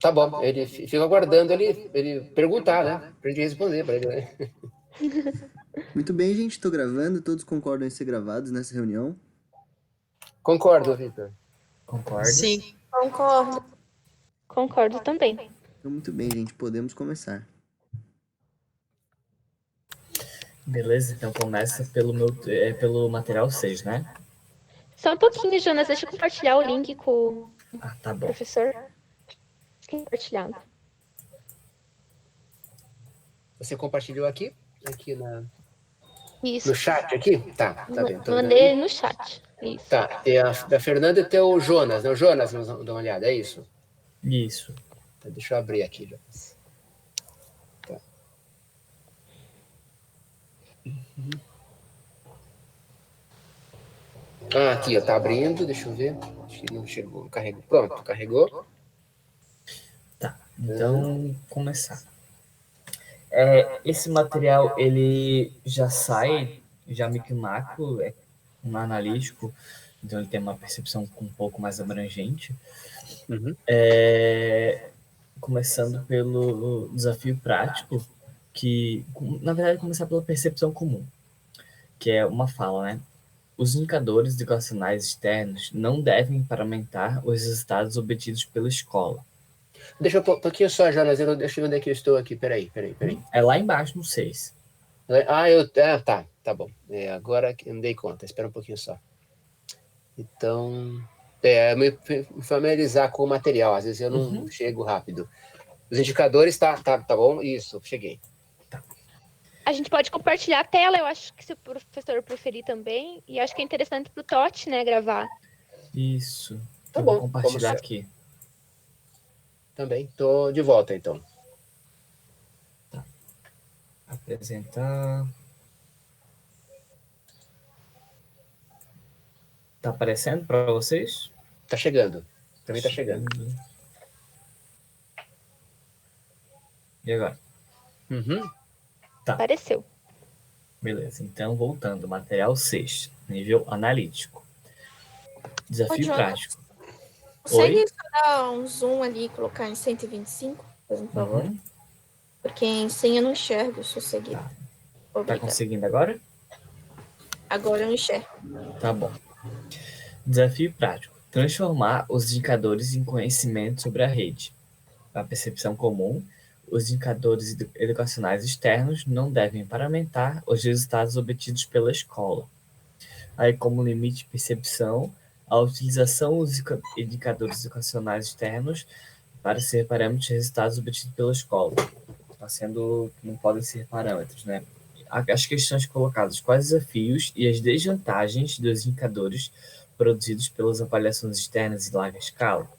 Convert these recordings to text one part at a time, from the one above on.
Tá bom, ele fica aguardando ele perguntar, né? Pra gente responder pra ele, né? Muito bem, gente, tô gravando. Todos concordam em ser gravados nessa reunião? Concordo, Vitor. Concordo. Sim. Concordo. Concordo também. Então, muito bem, gente, podemos começar. Beleza, então começa pelo material 6, né? Só um pouquinho, Jonas, deixa eu compartilhar o link com Ah, tá o bom. professor. Compartilhando. Você compartilhou aqui? Aqui Isso. no chat aqui? Tá vendo. Tô vendo Mandei aqui. no chat. Isso. Tá, tem a da Fernanda e tem o Jonas, né? O Jonas, vamos dar uma olhada, é isso? Isso. Tá, deixa eu abrir aqui, Jonas. Tá. Ah, aqui, ó, tá abrindo, deixa eu ver. Acho que não chegou, não carregou. Pronto, carregou. Tá, então começar. Esse material, ele já sai, já meio que macro, é um analítico, então ele tem uma percepção um pouco mais abrangente. Uhum. Começando pelo desafio prático, que, na verdade, começar pela percepção comum, que é uma fala, né? Os indicadores educacionais externos não devem paramentar os resultados obtidos pela escola. Deixa eu um pouquinho só, Jonas, deixa eu ver onde é que eu estou aqui, peraí. É lá embaixo no 6. Tá bom. Agora que eu me dei conta, espera um pouquinho só. Então, me familiarizar com o material, às vezes eu não chego rápido. Os indicadores, tá bom? Isso, cheguei. A gente pode compartilhar a tela, eu acho que se o professor preferir também. E acho que é interessante pro Totti, né, gravar. Isso. Tá Eu bom. vou compartilhar aqui. Também, tô de volta, então. Tá. Apresentar. Tá aparecendo para vocês? Tá chegando. Também tá chegando. E agora? Tá. Apareceu. Beleza, então voltando. Material 6, nível analítico. Desafio prático. Consegue só dar um zoom ali e colocar em 125, por favor? Porque em 100 eu não enxergo, só seguir. Tá conseguindo agora? Agora eu enxergo. Tá bom. Desafio prático. Transformar os indicadores em conhecimento sobre a rede. A percepção comum, os indicadores educacionais externos não devem paramentar os resultados obtidos pela escola. Aí, como limite de percepção, a utilização dos indicadores educacionais externos para ser parâmetros de resultados obtidos pela escola. Está sendo que não podem ser parâmetros, né? As questões colocadas: quais os desafios e as desvantagens dos indicadores produzidos pelas avaliações externas em larga escala?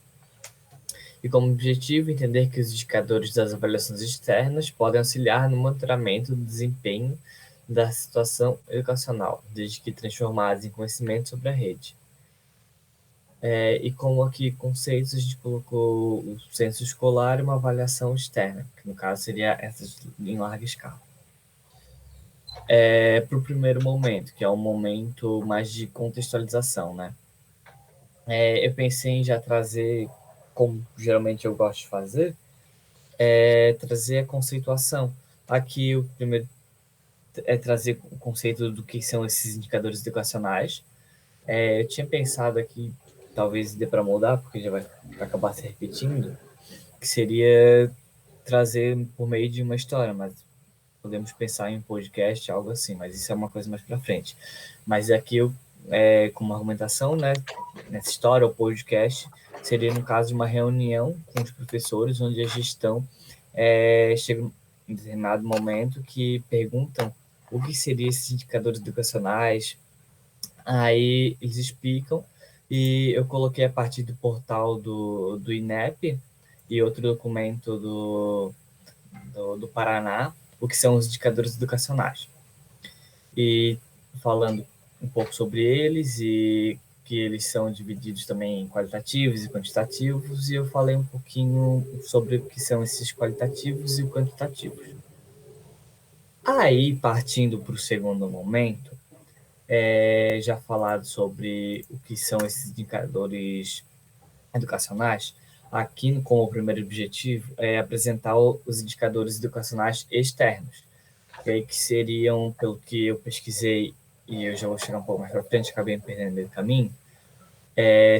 E como objetivo, entender que os indicadores das avaliações externas podem auxiliar no monitoramento do desempenho da situação educacional, desde que transformados em conhecimento sobre a rede. E como aqui conceitos, a gente colocou o censo escolar e uma avaliação externa, que no caso seria essas em larga escala. Para o primeiro momento, que é um momento mais de contextualização, né? Eu pensei em já trazer, como geralmente eu gosto de fazer, trazer a conceituação. Aqui o primeiro é trazer o conceito do que são esses indicadores educacionais. Eu tinha pensado aqui, talvez dê para mudar, porque já vai acabar se repetindo, que seria trazer por meio de uma história, mas podemos pensar em um podcast, algo assim, mas isso é uma coisa mais para frente. Mas aqui eu, como argumentação, né, nessa história, o podcast, seria no caso de uma reunião com os professores, onde a gestão chega em determinado momento que perguntam o que seriam esses indicadores educacionais. Aí eles explicam, e eu coloquei a partir do portal do INEP e outro documento do Paraná, o que são os indicadores educacionais. E falando um pouco sobre eles, e que eles são divididos também em qualitativos e quantitativos, e eu falei um pouquinho sobre o que são esses qualitativos e quantitativos. Aí, partindo para o segundo momento, já falado sobre o que são esses indicadores educacionais, aqui como primeiro objetivo é apresentar os indicadores educacionais externos, que seriam, pelo que eu pesquisei, e eu já vou chegar um pouco mais para frente, acabei me perdendo no meio do caminho,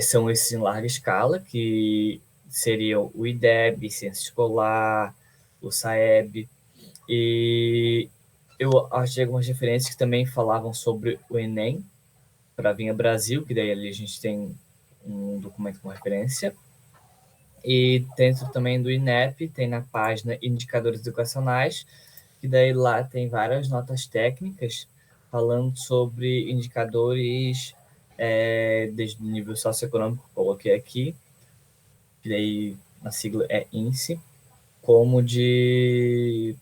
são esses em larga escala, que seriam o IDEB, Ciência Escolar, o SAEB, e eu achei algumas referências que também falavam sobre o Enem, para vir a Brasil, que daí ali a gente tem um documento com referência, e dentro também do INEP, tem na página Indicadores Educacionais, que daí lá tem várias notas técnicas falando sobre indicadores desde o nível socioeconômico, que coloquei aqui, que daí a sigla é INSE, como de,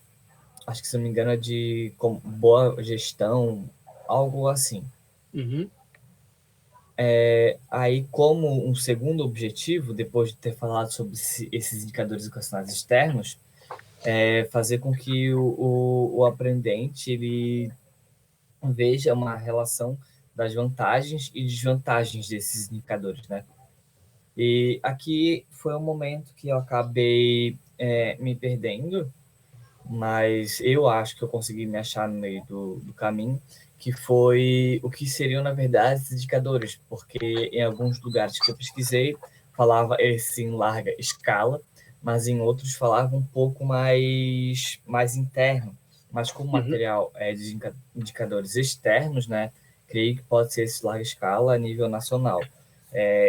acho que se não me engano, é de boa gestão, algo assim. Uhum. Aí, como um segundo objetivo, depois de ter falado sobre esses indicadores educacionais externos, fazer com que o aprendente ele veja uma relação das vantagens e desvantagens desses indicadores, né? E aqui foi um momento que eu acabei me perdendo, mas eu acho que eu consegui me achar no meio do caminho, que foi o que seriam, na verdade, esses indicadores, porque em alguns lugares que eu pesquisei, falava esse em larga escala, mas em outros falava um pouco mais interno. Mas como o Uhum. material é de indicadores externos, né, creio que pode ser esse larga escala a nível nacional.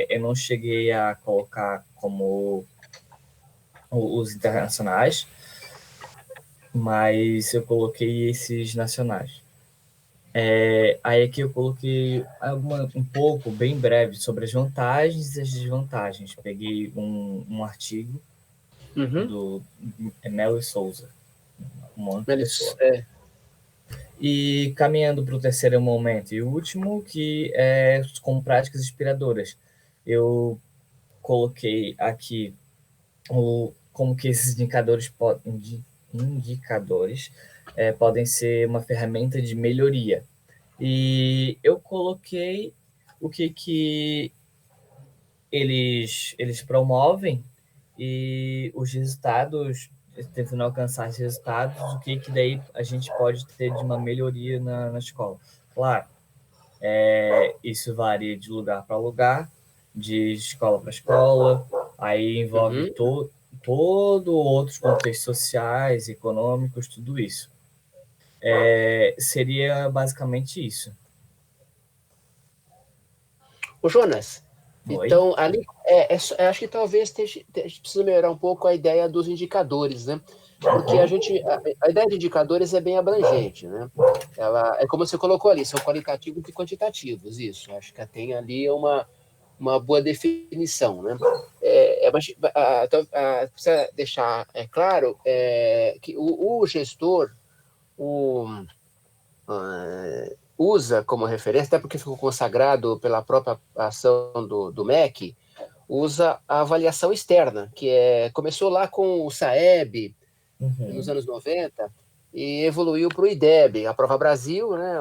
Eu não cheguei a colocar como os internacionais, mas eu coloquei esses nacionais. Aí aqui eu coloquei um pouco, bem breve, sobre as vantagens e as desvantagens. Peguei um artigo Uhum. do Melo e Souza, uma outra Eles, pessoa. E caminhando para o terceiro momento e último, que é com práticas inspiradoras. Eu coloquei aqui como que esses indicadores podem ser uma ferramenta de melhoria. E eu coloquei o que eles promovem e os resultados, tentando alcançar esses resultados, o que daí a gente pode ter de uma melhoria na escola. Claro, isso varia de lugar para lugar, de escola para escola, aí envolve Uhum. todo outros contextos sociais, econômicos, tudo isso. Seria basicamente isso. Ô, Jonas, Oi? então, ali, acho que talvez a gente precisa melhorar um pouco a ideia dos indicadores, né? Porque a ideia de indicadores é bem abrangente, né? Ela, é como você colocou ali, são qualitativos e quantitativos, isso. Acho que tem ali uma boa definição, né? Precisa deixar claro que o gestor, o, usa como referência, até porque ficou consagrado pela própria ação do MEC, usa a avaliação externa, que começou lá com o SAEB, nos Uhum. anos 90, e evoluiu para o IDEB, a Prova Brasil, né,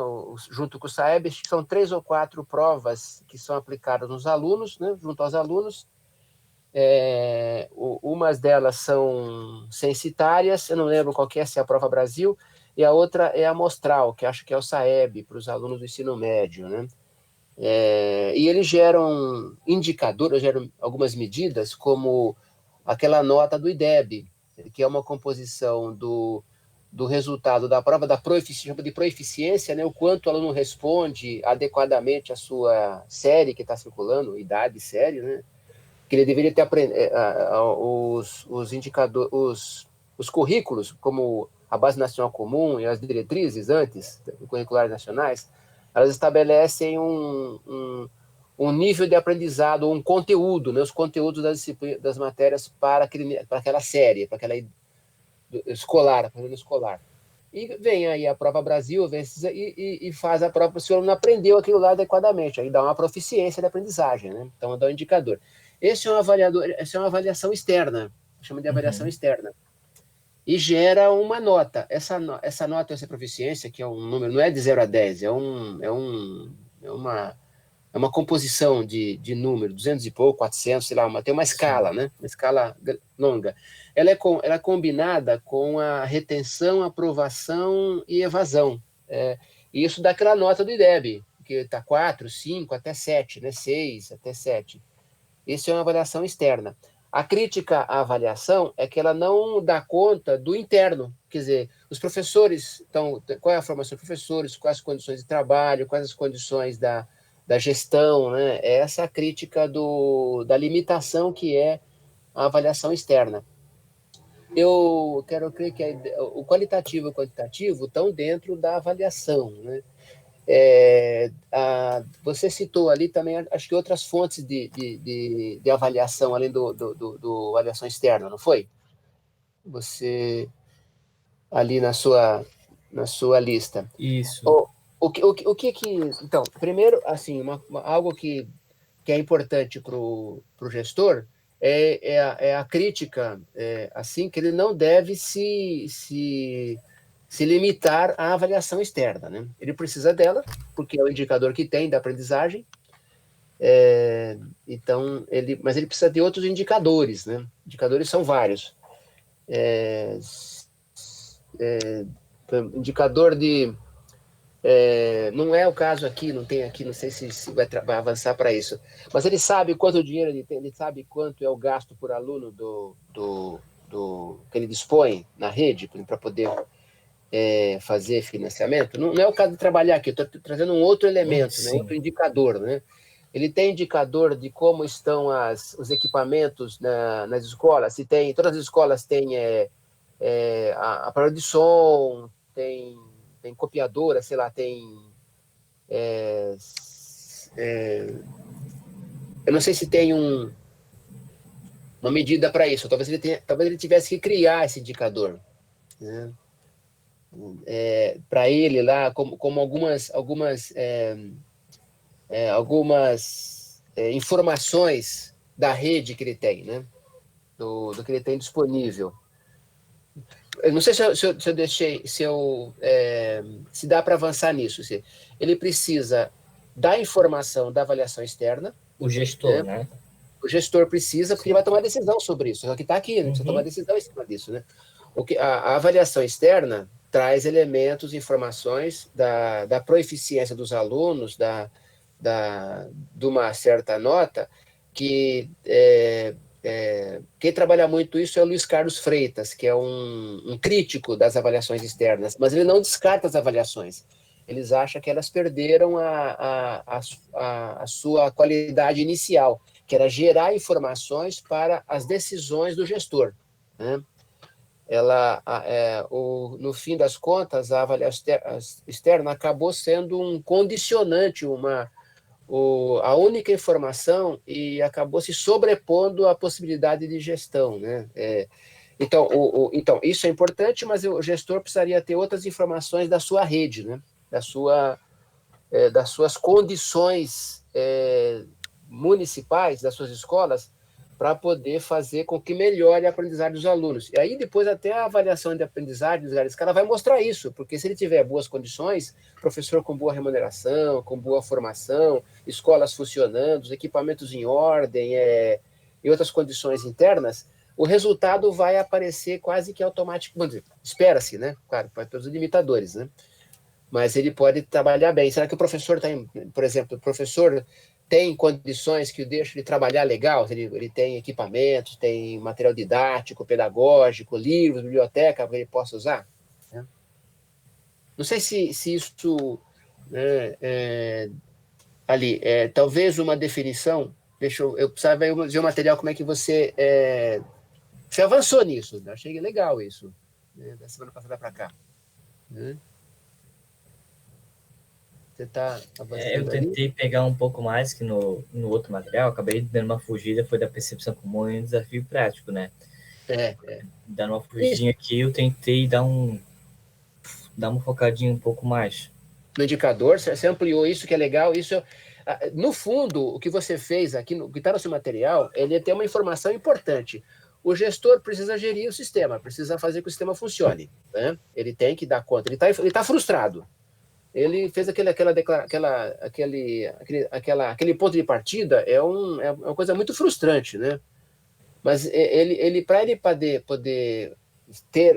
junto com o SAEB, são 3 ou 4 provas que são aplicadas nos alunos, né, junto aos alunos. Umas delas são censitárias, eu não lembro qual que é, se é a Prova Brasil, e a outra é a amostral, que acho que é o SAEB, para os alunos do ensino médio, né? E eles geram indicadores, geram algumas medidas, como aquela nota do IDEB, que é uma composição do resultado da prova de proeficiência, né, o quanto o aluno responde adequadamente à sua série que está circulando, idade, série, né, que ele deveria ter aprendido os indicadores, os currículos, como a Base Nacional Comum e as diretrizes antes, curriculares nacionais, elas estabelecem um nível de aprendizado, um conteúdo, né, os conteúdos das matérias para aquela série, para aquela escolar, para escolar. E vem aí a Prova Brasil e faz a prova se o aluno aprendeu aquilo lá adequadamente, aí dá uma proficiência de aprendizagem, né? Então dá um indicador. Essa é uma avaliação externa, chama de avaliação Uhum. externa. E gera uma nota. Essa nota, essa proficiência, que é um número, não é de 0 a 10, é uma é uma composição de número, 200 e pouco, 400, sei lá, tem uma escala, né? Uma escala longa. Ela é combinada com a retenção, aprovação e evasão. E isso dá aquela nota do IDEB, que está 4, 5, até 7, né? 6, até 7. Isso é uma avaliação externa. A crítica à avaliação é que ela não dá conta do interno. Quer dizer, os professores, então, qual é a formação dos professores, quais as condições de trabalho, quais as condições da gestão, né? Essa é a crítica da limitação que é a avaliação externa. Eu quero crer que o qualitativo e o quantitativo estão dentro da avaliação, né? Você citou ali também, acho que outras fontes de avaliação, além do avaliação externa, não foi? Você, ali na sua lista. Isso. O que então, primeiro, assim, algo que é importante para o gestor é a crítica, assim, que ele não deve se limitar à avaliação externa, né? Ele precisa dela, porque é o indicador que tem da aprendizagem, então, mas ele precisa de outros indicadores, né? Indicadores são vários. Indicador de... não é o caso aqui, não tem aqui, não sei se vai avançar para isso, mas ele sabe quanto dinheiro ele tem, ele sabe quanto é o gasto por aluno que ele dispõe na rede para poder fazer financiamento. Não é o caso de trabalhar aqui, eu estou trazendo um outro elemento, né, outro indicador, né? Ele tem indicador de como estão os equipamentos nas escolas, se tem, todas as escolas têm aparelho de som, tem copiadora, sei lá, tem... eu não sei se tem uma medida para isso, talvez ele tivesse que criar esse indicador, né? Para ele lá, como algumas informações da rede que ele tem, né? Do que ele tem disponível. Eu não sei se dá para avançar nisso. Ele precisa da informação da avaliação externa. O gestor, né? O gestor precisa, porque ele vai tomar decisão sobre isso. É o que está aqui, né? Precisa tomar decisão em cima disso, né? A avaliação externa traz elementos, informações da proeficiência dos alunos, de uma certa nota, que quem trabalha muito isso é o Luiz Carlos Freitas, que é um crítico das avaliações externas, mas ele não descarta as avaliações. Eles acham que elas perderam a sua qualidade inicial, que era gerar informações para as decisões do gestor, né? No fim das contas, a avaliação externa acabou sendo um condicionante, a única informação, e acabou se sobrepondo à possibilidade de gestão, né? Então, isso é importante, mas o gestor precisaria ter outras informações da sua rede, né? Das suas condições municipais, das suas escolas, para poder fazer com que melhore a aprendizagem dos alunos. E aí, depois, até a avaliação de aprendizagem dos lugares, ela vai mostrar isso, porque se ele tiver boas condições, professor com boa remuneração, com boa formação, escolas funcionando, os equipamentos em ordem, e outras condições internas, o resultado vai aparecer quase que automático. Espera-se, né? Claro, para todos os limitadores, né? Mas ele pode trabalhar bem. Será que o professor por exemplo, o professor tem condições que o deixam de trabalhar legal? Ele tem equipamentos, tem material didático, pedagógico, livros, biblioteca que ele possa usar? Né? Não sei se isso... ali, talvez uma definição... eu precisava ver o material, como é que você avançou nisso. Eu achei legal isso, né, da semana passada para cá. Né? Você está avançando eu tentei ali? pegar um pouco mais que no outro material, acabei dando uma fugida, foi da percepção comum e desafio prático, né? Dando uma fugidinha aqui, eu tentei dar uma focadinha um pouco mais. No indicador, você ampliou isso, que é legal. Isso, no fundo, o que você fez aqui, o que está no seu material, ele tem uma informação importante. O gestor precisa gerir o sistema, precisa fazer que o sistema funcione, né? Ele tem que dar conta. Ele tá frustrado. Ele fez aquele ponto de partida, é uma coisa muito frustrante, né? Mas para ele poder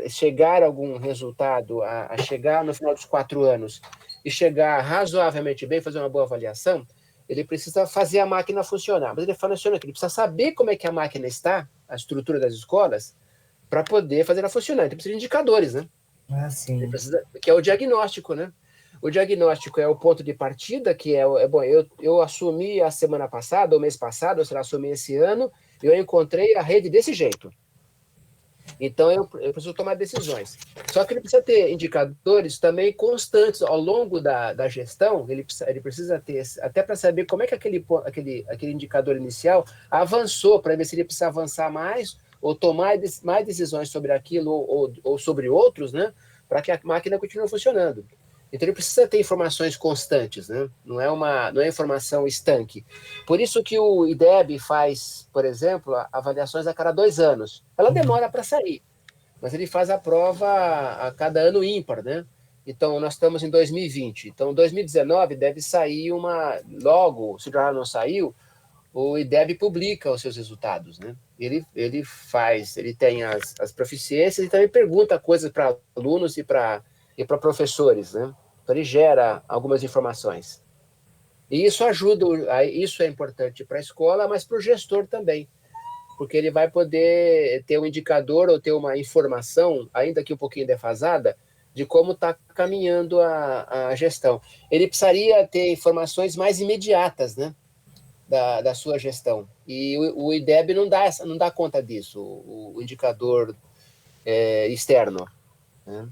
chegar a algum resultado, a chegar no final dos 4 anos e chegar razoavelmente bem, fazer uma boa avaliação, ele precisa fazer a máquina funcionar. Mas ele funciona aqui, ele precisa saber como é que a máquina está, a estrutura das escolas, para poder fazer ela funcionar. Então, precisa de indicadores, né? Ah, sim. Que é o diagnóstico, né? O diagnóstico é o ponto de partida, que bom, eu assumi a semana passada, ou mês passado, ou será, assumi esse ano, e eu encontrei a rede desse jeito. Então, eu preciso tomar decisões. Só que ele precisa ter indicadores também constantes ao longo da gestão, ele precisa ter, até para saber como é que aquele indicador inicial avançou, para ver se ele precisa avançar mais, ou tomar mais decisões sobre aquilo, ou sobre outros, né? Para que a máquina continue funcionando. Então, ele precisa ter informações constantes, né? Não é informação estanque. Por isso que o IDEB faz, por exemplo, avaliações a cada 2 anos. Ela demora para sair, mas ele faz a prova a cada ano ímpar, né? Então, nós estamos em 2020. Então, 2019 deve sair logo, se já não saiu, o IDEB publica os seus resultados, né? Ele tem as proficiências e também pergunta coisas para alunos e para professores, né? Então, ele gera algumas informações. E isso ajuda, isso é importante para a escola, mas para o gestor também, porque ele vai poder ter um indicador ou ter uma informação, ainda que um pouquinho defasada, de como está caminhando a gestão. Ele precisaria ter informações mais imediatas, né, da sua gestão. E o IDEB não dá conta disso, o indicador externo, né?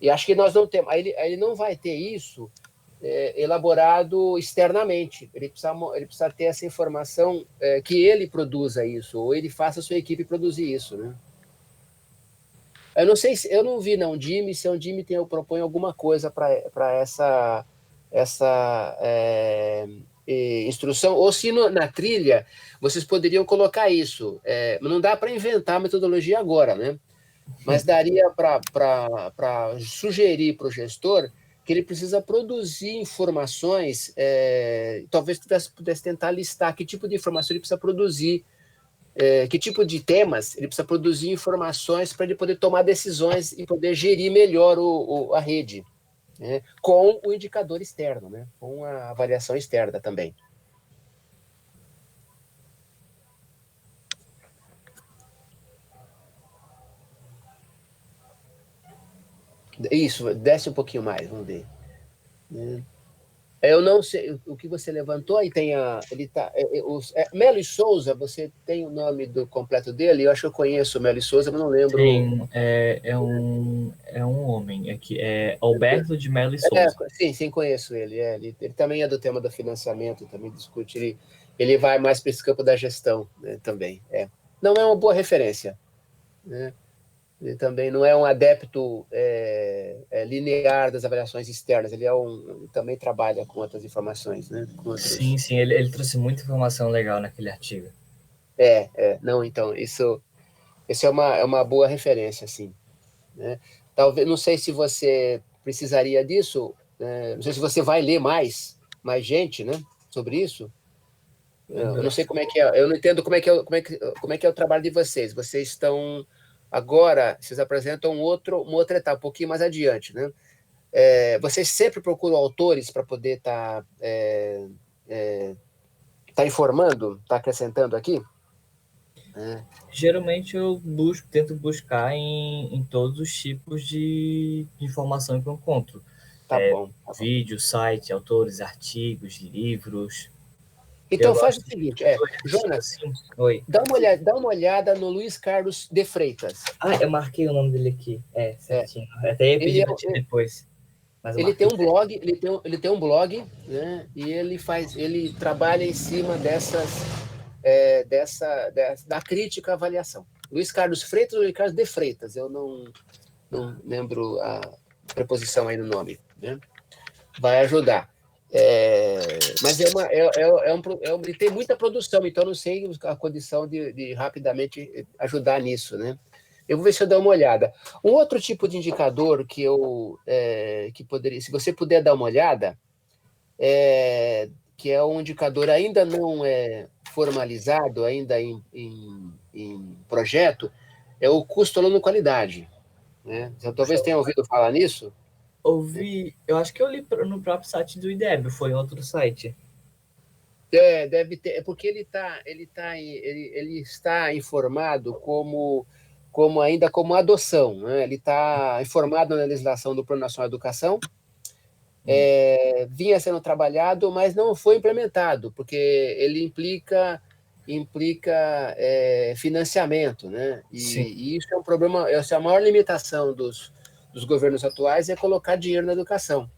E acho que nós não temos. Ele não vai ter isso elaborado externamente. Ele precisa ter essa informação, que ele produza isso, ou ele faça a sua equipe produzir isso, né? Eu não sei eu não vi na Undime se a Undime propõe alguma coisa para essa instrução, ou se na trilha vocês poderiam colocar isso. Não dá para inventar a metodologia agora, né? Mas daria para sugerir para o gestor que ele precisa produzir informações, talvez pudesse tentar listar que tipo de informação ele precisa produzir, que tipo de temas ele precisa produzir informações para ele poder tomar decisões e poder gerir melhor a rede, né? Com o indicador externo, né? Com a avaliação externa também. Isso, desce um pouquinho mais, vamos ver. Eu não sei o que você levantou, aí tem Melo e Souza, você tem o nome do completo dele? Eu acho que eu conheço o Melo e Souza, mas não lembro. É um homem, é Alberto de Melo e Souza. Sim, conheço ele. Ele também é do tema do financiamento, também discute. Ele vai mais para esse campo da gestão, né, também. Não é uma boa referência, né? Ele também não é um adepto linear das avaliações externas, ele também trabalha com outras informações, né? Sim, ele trouxe muita informação legal naquele artigo. Não, então, isso é uma boa referência, assim, né? Talvez, não sei se você precisaria disso, não sei se você vai ler mais gente, né, sobre isso. Eu não sei como é que é, eu não entendo como é que é o trabalho de vocês. Vocês estão agora, vocês apresentam uma outra etapa, um pouquinho mais adiante, né? Vocês sempre procuram autores para poder estar informando, tá acrescentando aqui? Geralmente eu tento buscar em todos os tipos de informação que eu encontro. Tá bom. Vídeo, site, autores, artigos, livros. Então faz o seguinte, Jonas, Oi. Dá uma olhada no Luiz Carlos de Freitas. Eu marquei o nome dele aqui. Certinho. Até ia pedir para ti depois. Ele tem um blog, né? E ele trabalha em cima da crítica à avaliação. Luiz Carlos Freitas ou Luiz Carlos de Freitas? Eu não lembro a preposição aí no nome, né? Vai ajudar. Mas ele tem muita produção, então não sei a condição de rapidamente ajudar nisso, né? Eu vou ver se eu dou uma olhada. Um outro tipo de indicador que poderia, se você puder dar uma olhada, que é um indicador ainda não formalizado, ainda em projeto, é o custo aluno-qualidade. Né? Você talvez tenha ouvido falar nisso. Ouvi, eu acho que eu li no próprio site do IDEB, foi em outro site. Deve ter, é porque ele está informado ainda como adoção, né? Ele está informado na legislação do Plano Nacional de Educação, vinha sendo trabalhado, mas não foi implementado, porque ele implica financiamento, né? E isso é um problema, essa é a maior limitação dos governos atuais, é colocar dinheiro na educação.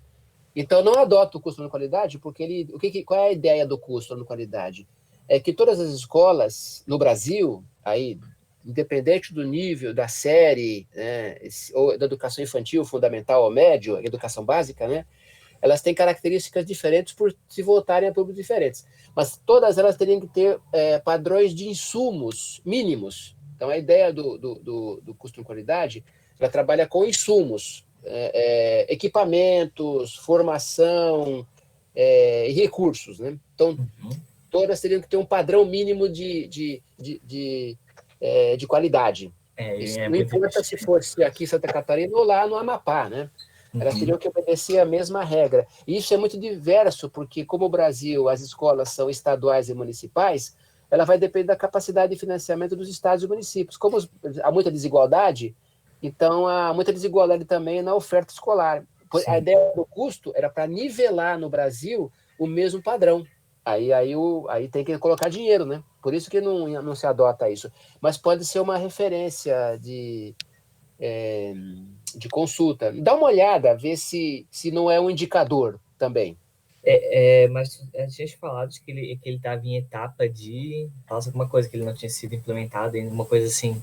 Então, não adota o custo de qualidade, porque qual é a ideia do custo de qualidade? É que todas as escolas no Brasil, aí, independente do nível, da série, né, ou da educação infantil, fundamental ou médio, educação básica, né, elas têm características diferentes por se voltarem a públicos diferentes. Mas todas elas teriam que ter padrões de insumos mínimos. Então, a ideia do custo de qualidade, ela trabalha com insumos, equipamentos, formação e recursos, né? Então, todas teriam que ter um padrão mínimo de qualidade. Não importa se fosse aqui em Santa Catarina ou lá no Amapá, né? Elas teriam que obedecer a mesma regra. E isso é muito diverso, porque como o Brasil, as escolas são estaduais e municipais, ela vai depender da capacidade de financiamento dos estados e municípios. Como há muita desigualdade, então há muita desigualdade também na oferta escolar. A ideia do custo era para nivelar no Brasil o mesmo padrão. Aí tem que colocar dinheiro, né? Por isso que não se adota isso. Mas pode ser uma referência de consulta. Dá uma olhada, vê se não é um indicador também. Mas a gente tinha falado que ele estava em etapa de... Nossa, alguma coisa que ele não tinha sido implementado, alguma coisa assim.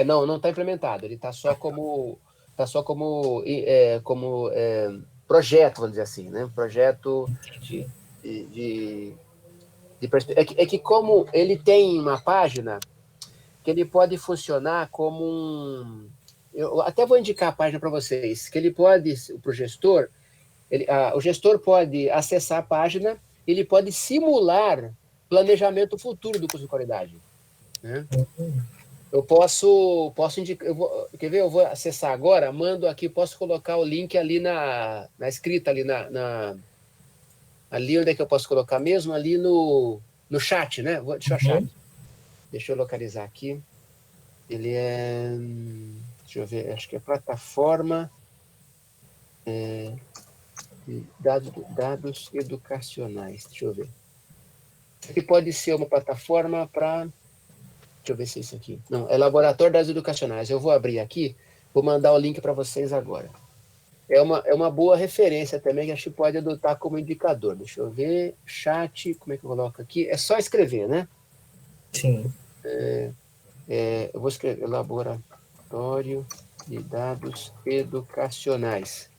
Não está implementado. Ele está só como projeto, vamos dizer assim, né? Projeto de que como ele tem uma página que ele pode funcionar como eu até vou indicar a página para vocês, que ele pode, para o gestor, o gestor pode acessar a página, ele pode simular planejamento futuro do curso de qualidade, né? Eu posso indicar, quer ver? Eu vou acessar agora, mando aqui, posso colocar o link ali na escrita, ali ali onde é que eu posso colocar mesmo? Ali no chat, né? Deixa eu achar. Deixa eu localizar aqui. Ele é... Deixa eu ver, acho que é plataforma de dados educacionais. Deixa eu ver. Aqui pode ser uma plataforma para... Deixa eu ver se é isso aqui. Não, é Laboratório de Dados Educacionais. Eu vou abrir aqui, vou mandar o link para vocês agora. É uma boa referência também, que acho que pode adotar como indicador. Deixa eu ver, chat, como é que eu coloco aqui? É só escrever, né? Sim. Eu vou escrever Laboratório de Dados Educacionais.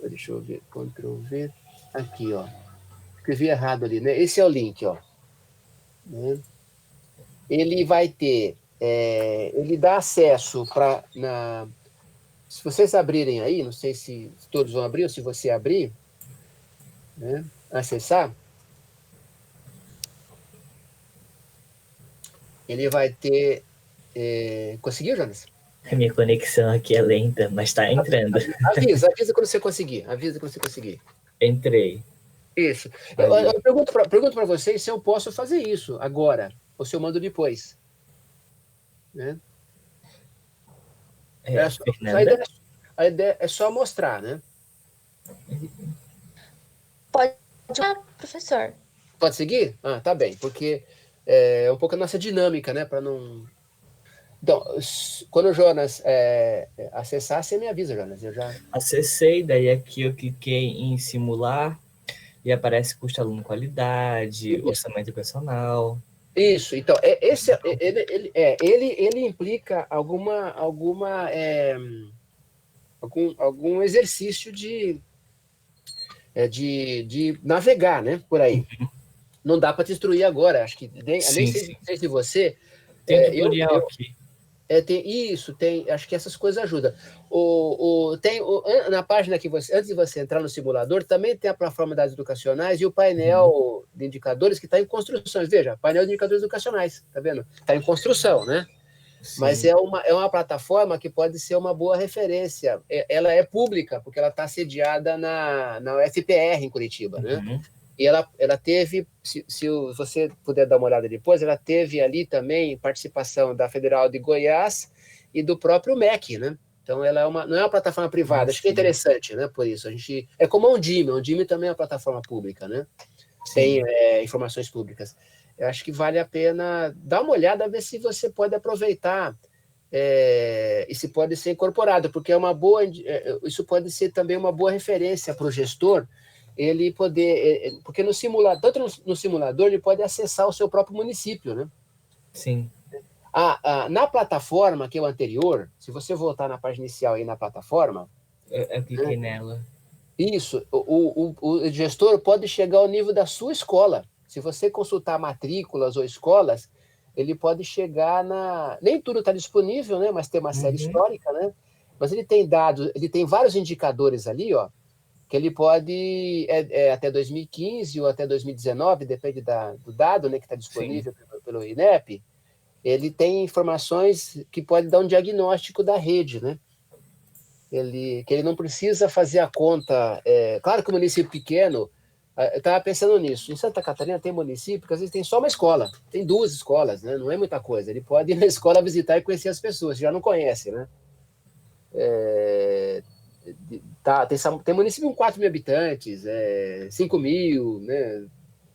Deixa eu ver, Ctrl V. Aqui, ó. Escrevi errado ali, né? Esse é o link, ó. Ele vai ter... ele dá acesso para... Se vocês abrirem aí, não sei se todos vão abrir, ou se você abrir, né, acessar, ele vai ter... conseguiu, Jonas? A minha conexão aqui é lenta, mas está entrando. Avisa quando você conseguir. Avisa quando você conseguir. Entrei. Isso. Eu pergunto para vocês se eu posso fazer isso agora, ou se eu mando depois. Né? A ideia é só mostrar, né? Pode, professor. Pode seguir? Ah, tá bem, porque é um pouco a nossa dinâmica, né? Para não... Então, quando o Jonas acessar, você me avisa, Jonas. Eu já acessei, daí aqui eu cliquei em simular e aparece custo aluno qualidade, orçamento educacional. Isso, então, ele implica algum exercício de navegar, né, por aí. Não dá para destruir agora, acho que nem sei se você, Tem um tutorial aqui. Acho que essas coisas ajudam. Na página que antes de você entrar no simulador, também tem a plataforma de dados educacionais e o painel de indicadores que está em construção. Veja, painel de indicadores educacionais, tá vendo? Está em construção, né? Sim. Mas é uma plataforma que pode ser uma boa referência. Ela é pública, porque ela está sediada na UFPR, em Curitiba, né? E ela teve, se você puder dar uma olhada depois, ela teve ali também participação da Federal de Goiás e do próprio MEC, né? Então, ela não é uma plataforma privada. Acho que é interessante, né? Por isso, é como a Undime também é uma plataforma pública, né? Tem informações públicas. Eu acho que vale a pena dar uma olhada, ver se você pode aproveitar e se pode ser incorporado, porque isso pode ser também uma boa referência para o gestor, ele poder, porque tanto no simulador, ele pode acessar o seu próprio município, né? Sim. Na plataforma, que é o anterior, se você voltar na página inicial aí na plataforma... Eu cliquei nela. Isso, o gestor pode chegar ao nível da sua escola. Se você consultar matrículas ou escolas, ele pode chegar nem tudo está disponível, né? Mas tem uma série histórica, né? Mas ele tem dados, ele tem vários indicadores ali, ó, que ele pode, até 2015 ou até 2019, depende do dado, né, que está disponível pelo INEP, ele tem informações que podem dar um diagnóstico da rede, né? Que ele não precisa fazer a conta. Claro que o município pequeno, eu estava pensando nisso. Em Santa Catarina tem município que às vezes tem só uma escola, tem 2 escolas, né? Não é muita coisa. Ele pode ir na escola visitar e conhecer as pessoas, já não conhece, né? Tem município com 4 mil habitantes, 5 mil, né?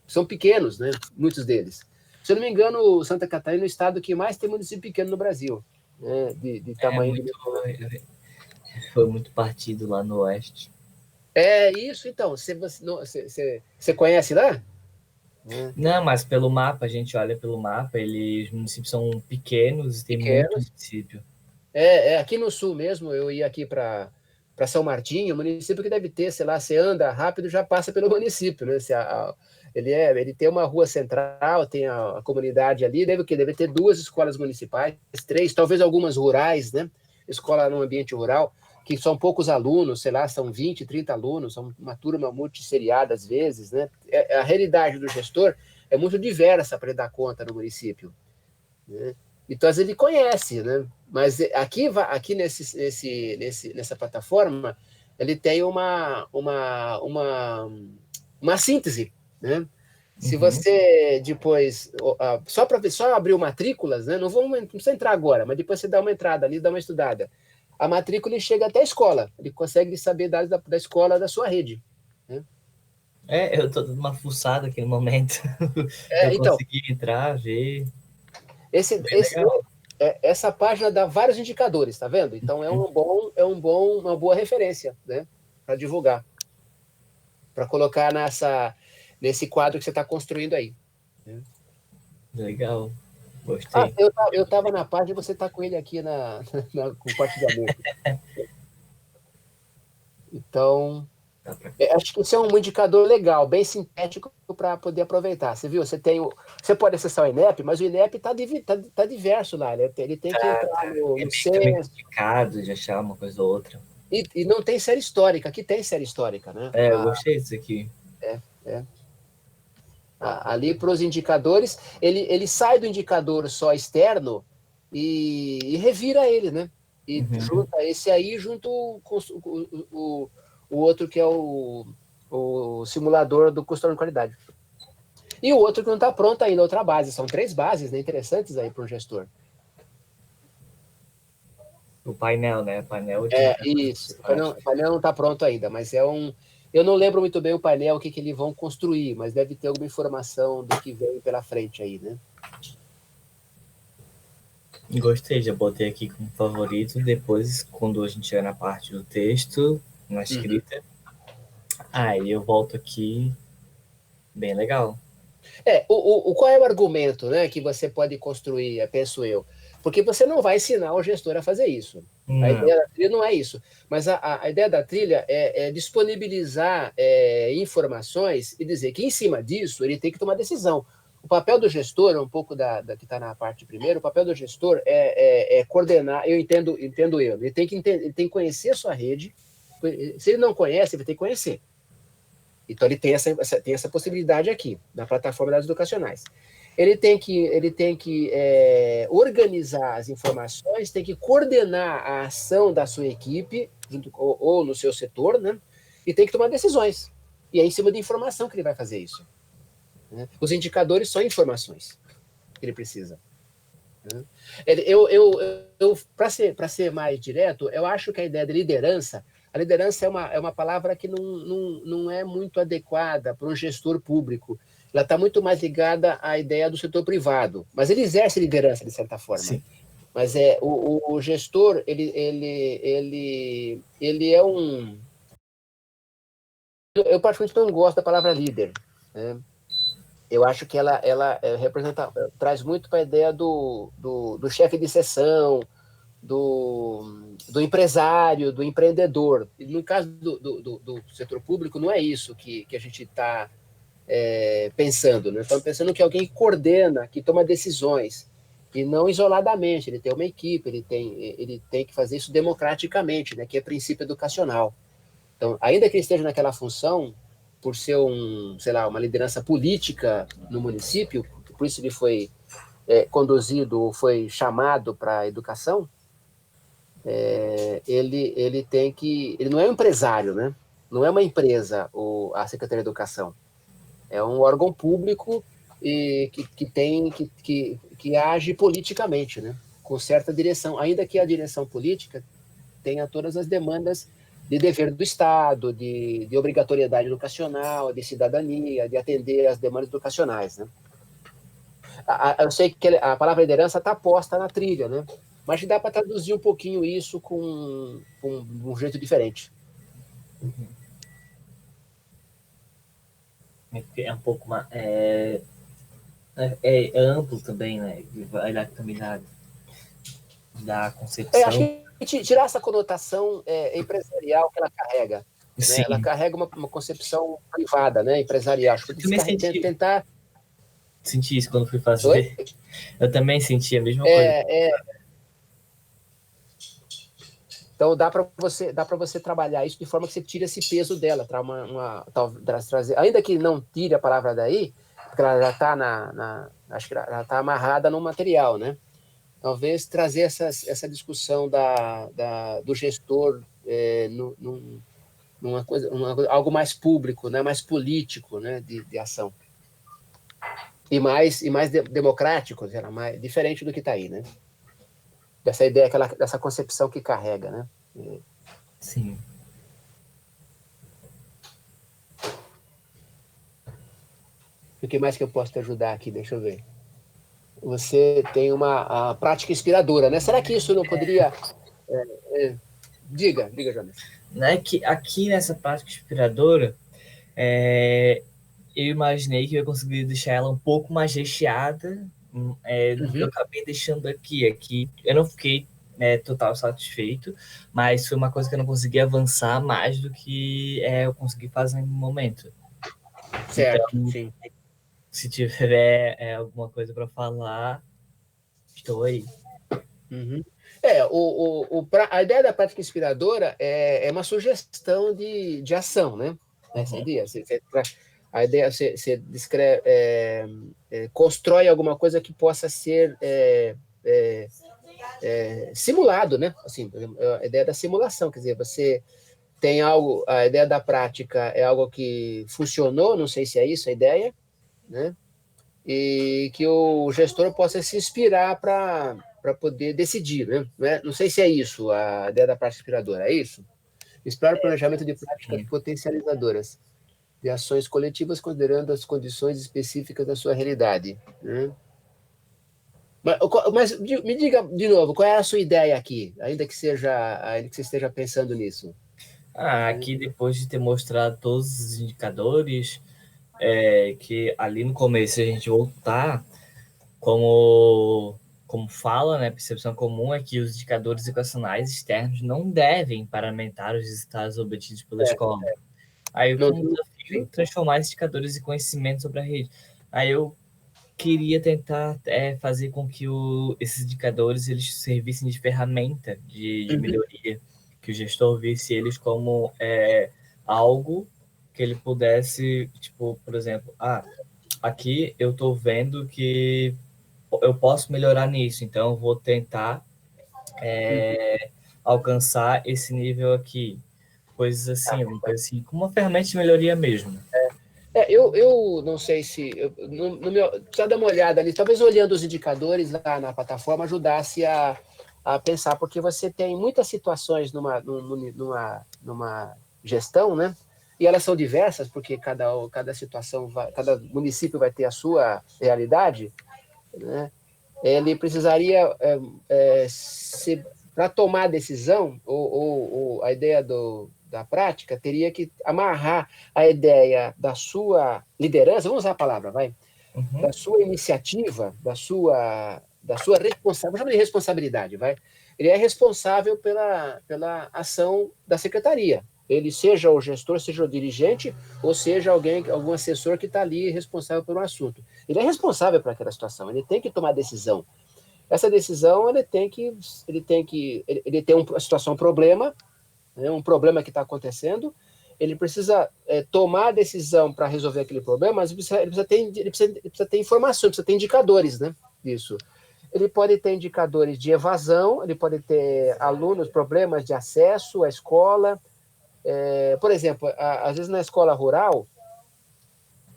São pequenos, né? Muitos deles. Se eu não me engano, Santa Catarina é o estado que mais tem município pequeno no Brasil, né? De tamanho. Foi muito partido lá no oeste. Isso, então. Você conhece lá? Não, mas pelo mapa, a gente olha pelo mapa, os municípios são pequenos e tem muito município. Aqui no sul mesmo, eu ia aqui para São Martinho, município que deve ter, sei lá, você anda rápido, já passa pelo município, né? Ele tem uma rua central, tem a comunidade ali, deve ter 2 escolas municipais, 3, talvez algumas rurais, né? Escola no ambiente rural, que são poucos alunos, sei lá, são 20, 30 alunos, são uma turma multisseriada às vezes, né? A realidade do gestor é muito diversa para ele dar conta no município, né? Então, às vezes ele conhece, né? Mas aqui nessa plataforma, ele tem uma síntese, né? Se você depois, só abrir matrículas, né? Não precisa entrar agora, mas depois você dá uma entrada ali, dá uma estudada. A matrícula ele chega até a escola, ele consegue saber dados da escola da sua rede, né? Eu estou dando uma fuçada aqui no momento. Então, consegui entrar, ver. Essa página dá vários indicadores, tá vendo? Então uma boa referência, né? Para divulgar, para colocar nesse quadro que você está construindo aí, né? Legal, gostei. Eu estava na página e você está com ele aqui no compartilhamento. Então, acho que isso é um indicador legal, bem sintético para poder aproveitar. Você viu? Você pode acessar o INEP, mas o INEP está diverso lá. Ele tem que entrar no censo. De achar uma coisa ou outra. E não tem série histórica. Aqui tem série histórica, né? Eu gostei disso aqui. Ali para os indicadores, ele sai do indicador só externo e revira ele, né? E junta esse aí junto com o outro que é o simulador do consultor de qualidade. E o outro que não está pronto ainda, outra base. São 3 bases, né, interessantes aí para o gestor. O painel, né? Isso. O painel não está pronto ainda, mas eu não lembro muito bem o painel, o que eles vão construir, mas deve ter alguma informação do que vem pela frente aí, né? Gostei, já botei aqui como favorito. Depois, quando a gente chegar na parte do texto, na escrita, aí eu volto aqui. Bem legal. Qual é o argumento, né, que você pode construir, penso eu? Porque você não vai ensinar o gestor a fazer isso. Não. A ideia da trilha não é isso. Mas a ideia da trilha é disponibilizar informações e dizer que, em cima disso, ele tem que tomar decisão. O papel do gestor, um pouco da que está na parte primeira, o papel do gestor é coordenar, entendo eu, ele tem que conhecer a sua rede, se ele não conhece, ele tem que conhecer. Então, ele tem essa possibilidade aqui, na plataforma das educacionais. Ele tem que organizar as informações, tem que coordenar a ação da sua equipe, ou no seu setor, né? E tem que tomar decisões. E é em cima de informação que ele vai fazer isso. Né? Os indicadores são informações que ele precisa. Né? Para ser mais direto, eu acho que a ideia de liderança, a liderança é uma palavra que não é muito adequada para um gestor público. Ela está muito mais ligada à ideia do setor privado, mas ele exerce liderança de certa forma. Sim. Mas o gestor, ele é um... Eu particularmente não gosto da palavra líder, né? Eu acho que ela traz muito para a ideia do chefe de seção, do empresário, do empreendedor. E no caso do setor público, não é isso que a gente está pensando. Né? Estamos pensando que alguém que coordena, que toma decisões, e não isoladamente. Ele tem uma equipe, ele tem que fazer isso democraticamente, né? Que é princípio educacional. Então, ainda que ele esteja naquela função, por ser uma liderança política no município, por isso ele foi conduzido, foi chamado para a educação, ele não é um empresário, né? Não é uma empresa a Secretaria de Educação. É um órgão público que age politicamente, né? Com certa direção, ainda que a direção política tenha todas as demandas de dever do Estado, de obrigatoriedade educacional, de cidadania, de atender às demandas educacionais, né? Eu sei que a palavra liderança está posta na trilha, né? Mas dá para traduzir um pouquinho isso com um jeito diferente. É um pouco mais... É amplo também, né? Vai lá também da concepção. Acho que tirar essa conotação empresarial que ela carrega. Né? Ela carrega uma concepção privada, né? Empresarial. Acho que tentar... Senti isso quando fui fazer. Oi? Eu também senti a mesma coisa. Então, dá para você trabalhar isso de forma que você tire esse peso dela. Ainda que não tire a palavra daí, porque ela já está acho que ela está amarrada no material, né? Talvez trazer essa discussão do gestor numa coisa, algo mais público, né? Mais político, né? De ação. E mais democrático, mais diferente do que está aí, né? Dessa ideia, dessa concepção que carrega, né? Sim. O que mais que eu posso te ajudar aqui? Deixa eu ver. Você tem uma prática inspiradora, né? Será que isso não poderia... Diga, Jonas. Né, que aqui nessa prática inspiradora, eu imaginei que eu ia conseguir deixar ela um pouco mais recheada do que eu acabei deixando aqui. Aqui eu não fiquei total satisfeito, mas foi uma coisa que eu não consegui avançar mais do que eu consegui fazer no momento. Certo, então, sim. Se tiver alguma coisa para falar, estou aí. Uhum. A ideia da prática inspiradora é uma sugestão de ação, né? Essa ideia. A ideia, você descreve, constrói alguma coisa que possa ser simulado, né? Assim, a ideia da simulação, quer dizer, você tem algo, a ideia da prática é algo que funcionou, não sei se é isso a ideia, né? E que o gestor possa se inspirar para poder decidir, né? Não sei se é isso a ideia da prática inspiradora, é isso? Inspirar o planejamento de práticas potencializadoras de ações coletivas considerando as condições específicas da sua realidade. Né? Mas me diga de novo, qual é a sua ideia aqui, ainda que você esteja pensando nisso? Aqui, depois de ter mostrado todos os indicadores, que ali no começo a gente voltar, como fala, né, percepção comum é que os indicadores educacionais externos não devem paramentar os resultados obtidos pela escola. Aí, como desafio, transformar esses indicadores em conhecimento sobre a rede. Aí eu queria tentar fazer com que esses indicadores eles servissem de ferramenta de melhoria, que o gestor visse eles como algo que ele pudesse, tipo, por exemplo, aqui eu estou vendo que eu posso melhorar nisso, então eu vou tentar alcançar esse nível aqui. Coisas assim, uma coisa assim, como uma ferramenta de melhoria mesmo. Eu não sei se. Precisa dar uma olhada ali, talvez olhando os indicadores lá na plataforma ajudasse a pensar, porque você tem muitas situações numa gestão, né? E elas são diversas, porque cada situação, cada município vai ter a sua realidade, né? Ele precisaria, para tomar decisão, ou a ideia da prática, teria que amarrar a ideia da sua liderança, vamos usar a palavra, vai, da sua iniciativa, da sua responsabilidade, vai. Ele é responsável pela ação da secretaria. Ele seja o gestor, seja o dirigente, ou seja algum assessor que está ali responsável por um assunto. Ele é responsável por aquela situação, ele tem que tomar decisão. Essa decisão, ele tem uma situação, um problema, né, um problema que está acontecendo, ele precisa tomar a decisão para resolver aquele problema, mas ele precisa ter informações, precisa ter indicadores, né, disso. Ele pode ter indicadores de evasão, ele pode ter problemas de acesso à escola. Por exemplo, às vezes na escola rural,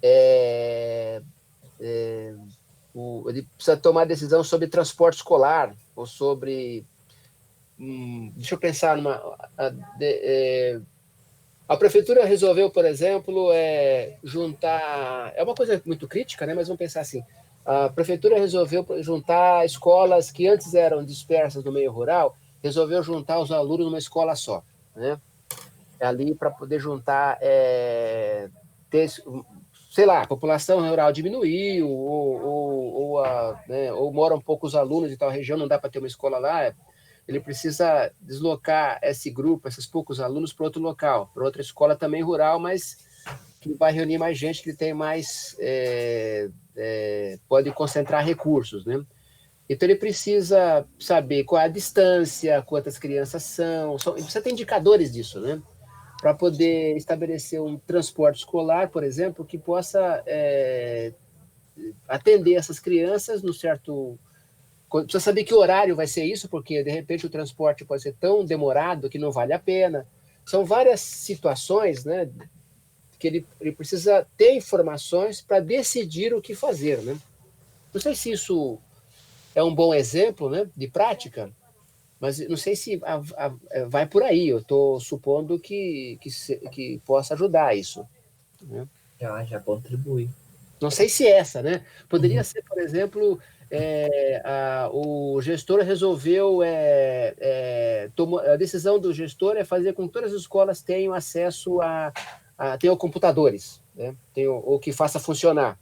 ele precisa tomar decisão sobre transporte escolar, ou sobre... deixa eu pensar a prefeitura resolveu, por exemplo, juntar... É uma coisa muito crítica, né? Mas vamos pensar assim. A prefeitura resolveu juntar escolas que antes eram dispersas no meio rural, resolveu juntar os alunos numa escola só, né? Ali para poder juntar... sei lá, a população rural diminuiu, ou moram poucos alunos em tal região, não dá para ter uma escola lá, ele precisa deslocar esse grupo, esses poucos alunos, para outro local, para outra escola também rural, mas que vai reunir mais gente, que tem mais... pode concentrar recursos, né? Então, ele precisa saber qual é a distância, quantas crianças são, ele precisa ter indicadores disso, né? Para poder estabelecer um transporte escolar, por exemplo, que possa atender essas crianças no certo... Precisa saber que horário vai ser isso, porque, de repente, o transporte pode ser tão demorado que não vale a pena. São várias situações, né, que ele precisa ter informações para decidir o que fazer, né? Não sei se isso é um bom exemplo, né, de prática, mas não sei se vai por aí. Eu estou supondo que possa ajudar isso, né? Já contribui. Não sei se essa, né? Poderia ser, por exemplo, o gestor resolveu, a decisão do gestor é fazer com que todas as escolas tenham acesso tenham computadores, né? Ou que faça funcionar.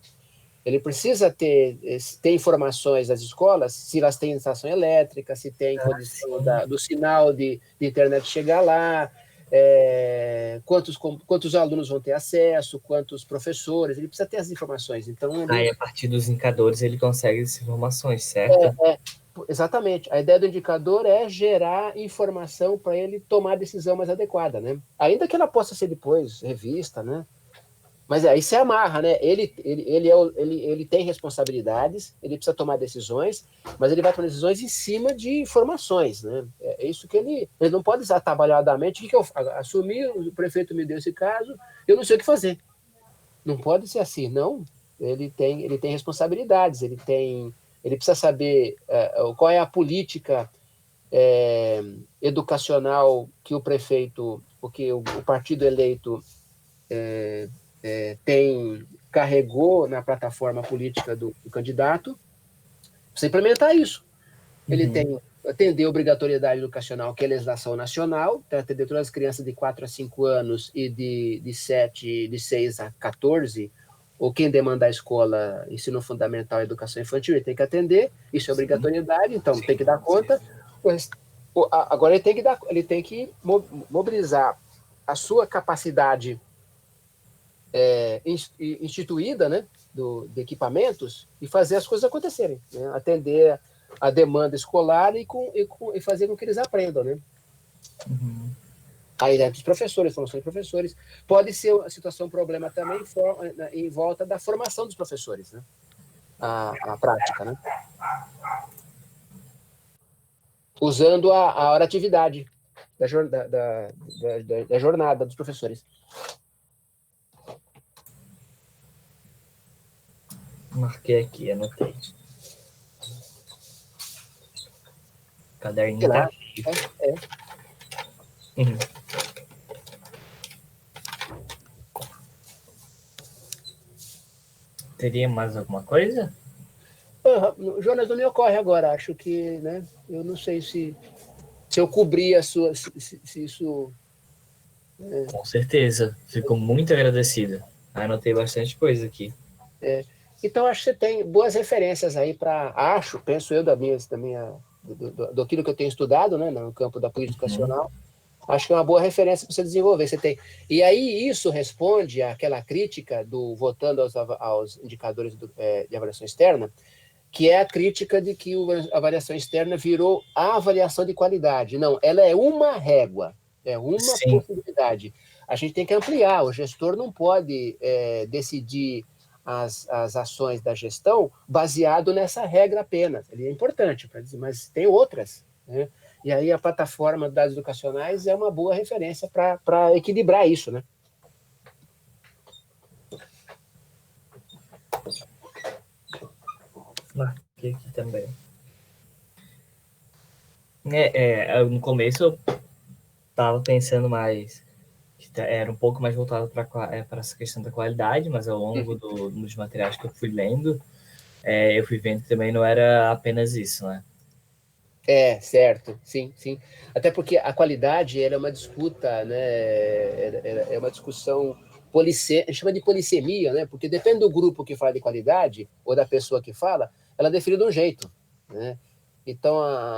Ele precisa ter informações das escolas, se elas têm estação elétrica, se tem condição do sinal de internet chegar lá, quantos alunos vão ter acesso, quantos professores, ele precisa ter as informações. Então, Aí, a partir dos indicadores, ele consegue essas informações, certo? Exatamente. A ideia do indicador é gerar informação para ele tomar a decisão mais adequada, né? Ainda que ela possa ser depois revista, né? Mas aí você amarra, né? Ele tem responsabilidades, ele precisa tomar decisões, mas ele vai tomar decisões em cima de informações, né? É isso que ele não pode usar atabalhadamente. O que eu assumi, o prefeito me deu esse caso, eu não sei o que fazer. Não pode ser assim, não. Ele tem responsabilidades, ele precisa saber qual é a política educacional que o prefeito, porque o partido eleito carregou na plataforma política do candidato, precisa implementar isso. Ele tem atender a obrigatoriedade educacional, que é a legislação nacional, para atender todas as crianças de 4 a 5 anos e de 6 a 14, ou quem demanda a escola, ensino fundamental e educação infantil, ele tem que atender, isso é obrigatoriedade, então tem que dar conta. Agora ele tem que mobilizar a sua capacidade instituída, né, de equipamentos e fazer as coisas acontecerem, né? Atender a demanda escolar e fazer com que eles aprendam, né? Uhum. Aí, né, dos professores, formação de professores. Pode ser a situação, um problema também em volta da formação dos professores, né? A prática, né? Usando a oratividade da jornada dos professores. Marquei aqui, anotei. Caderninho Sei lá, tá cheio. é. Uhum. Teria mais alguma coisa? Jonas, não me ocorre agora. Acho que, né? Eu não sei se eu cobri a sua. Se isso. Com certeza. Fico muito agradecido. Anotei bastante coisa aqui. Então, acho que você tem boas referências aí para. Penso eu, do aquilo que eu tenho estudado, né, no campo da política educacional. Acho que é uma boa referência para você desenvolver. Você tem. E aí, isso responde àquela crítica do voltando aos indicadores de avaliação externa, que é a crítica de que a avaliação externa virou a avaliação de qualidade. Não, ela é uma régua, é uma Sim. possibilidade. A gente tem que ampliar, o gestor não pode decidir as ações da gestão baseado nessa regra apenas. Ele é importante, para dizer, mas tem outras, né? E aí a plataforma de dados educacionais é uma boa referência para equilibrar isso, né? Marquei aqui também. No começo eu estava pensando mais, que era um pouco mais voltado para essa questão da qualidade, mas ao longo dos materiais que eu fui lendo, eu fui vendo que também não era apenas isso, né? Certo, sim, sim. Até porque a qualidade ela é uma disputa, né? É uma discussão a gente chama de polissemia, né? Porque depende do grupo que fala de qualidade ou da pessoa que fala, ela define de um jeito, né? Então,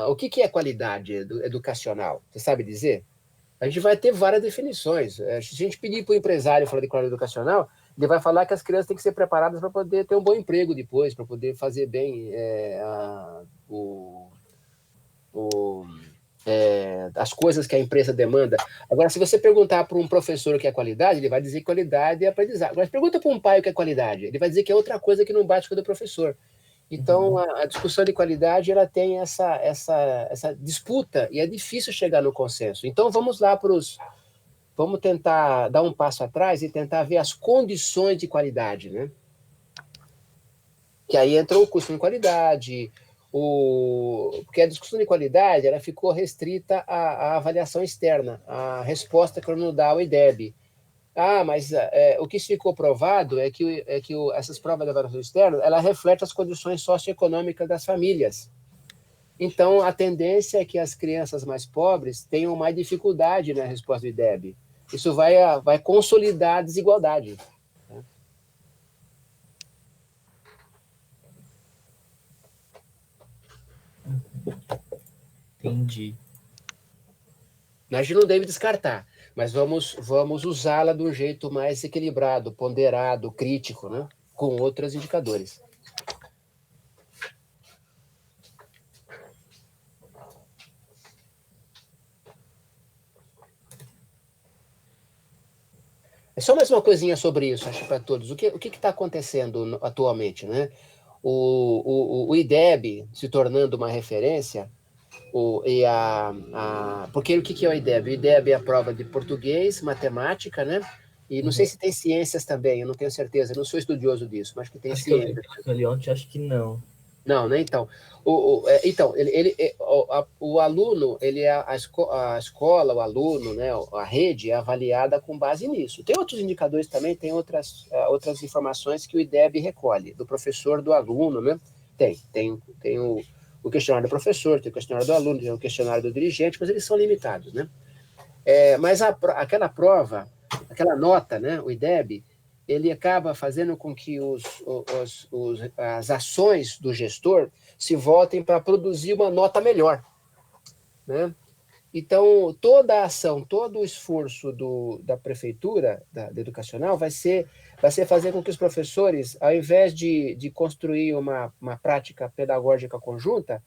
o que é qualidade educacional? Você sabe dizer? A gente vai ter várias definições. Se a gente pedir para o empresário falar de qualidade educacional, ele vai falar que as crianças têm que ser preparadas para poder ter um bom emprego depois, para poder fazer bem as coisas que a empresa demanda. Agora, se você perguntar para um professor o que é qualidade, ele vai dizer que qualidade é aprendizagem. Agora, pergunta para um pai o que é qualidade, ele vai dizer que é outra coisa que não bate com a do professor. Então, a discussão de qualidade ela tem essa disputa e é difícil chegar no consenso. Então, vamos tentar dar um passo atrás e tentar ver as condições de qualidade, né? Que aí entra o custo de qualidade, porque a discussão de qualidade ela ficou restrita à avaliação externa, à resposta que nos dá o IDEB. Mas o que ficou provado é que essas provas de avaliação externa ela reflete as condições socioeconômicas das famílias. Então, a tendência é que as crianças mais pobres tenham mais dificuldade na resposta do IDEB. Isso vai consolidar a desigualdade. Entendi. A gente não deve descartar, mas vamos usá-la de um jeito mais equilibrado, ponderado, crítico, né? Com outros indicadores. É só mais uma coisinha sobre isso, acho, para todos. O que está acontecendo atualmente, né? O IDEB se tornando uma referência, porque o que é o IDEB? O IDEB é a prova de português, matemática, né? E não sei se tem ciências também, eu não tenho certeza, eu não sou estudioso disso, mas que tem Acho que eu ciências. li ali ontem, acho que não. Não, né? Então, o aluno, a escola, o aluno, né? A rede é avaliada com base nisso. Tem outros indicadores também, tem outras informações que o IDEB recolhe, do professor, do aluno, né? Tem o questionário do professor, tem o questionário do aluno, tem o questionário do dirigente, mas eles são limitados, né? Mas aquela prova, aquela nota, né? O IDEB, ele acaba fazendo com que as ações do gestor se voltem para produzir uma nota melhor, né? Então, toda a ação, todo o esforço da prefeitura, da educacional, vai ser fazer com que os professores, ao invés de construir uma prática pedagógica conjunta,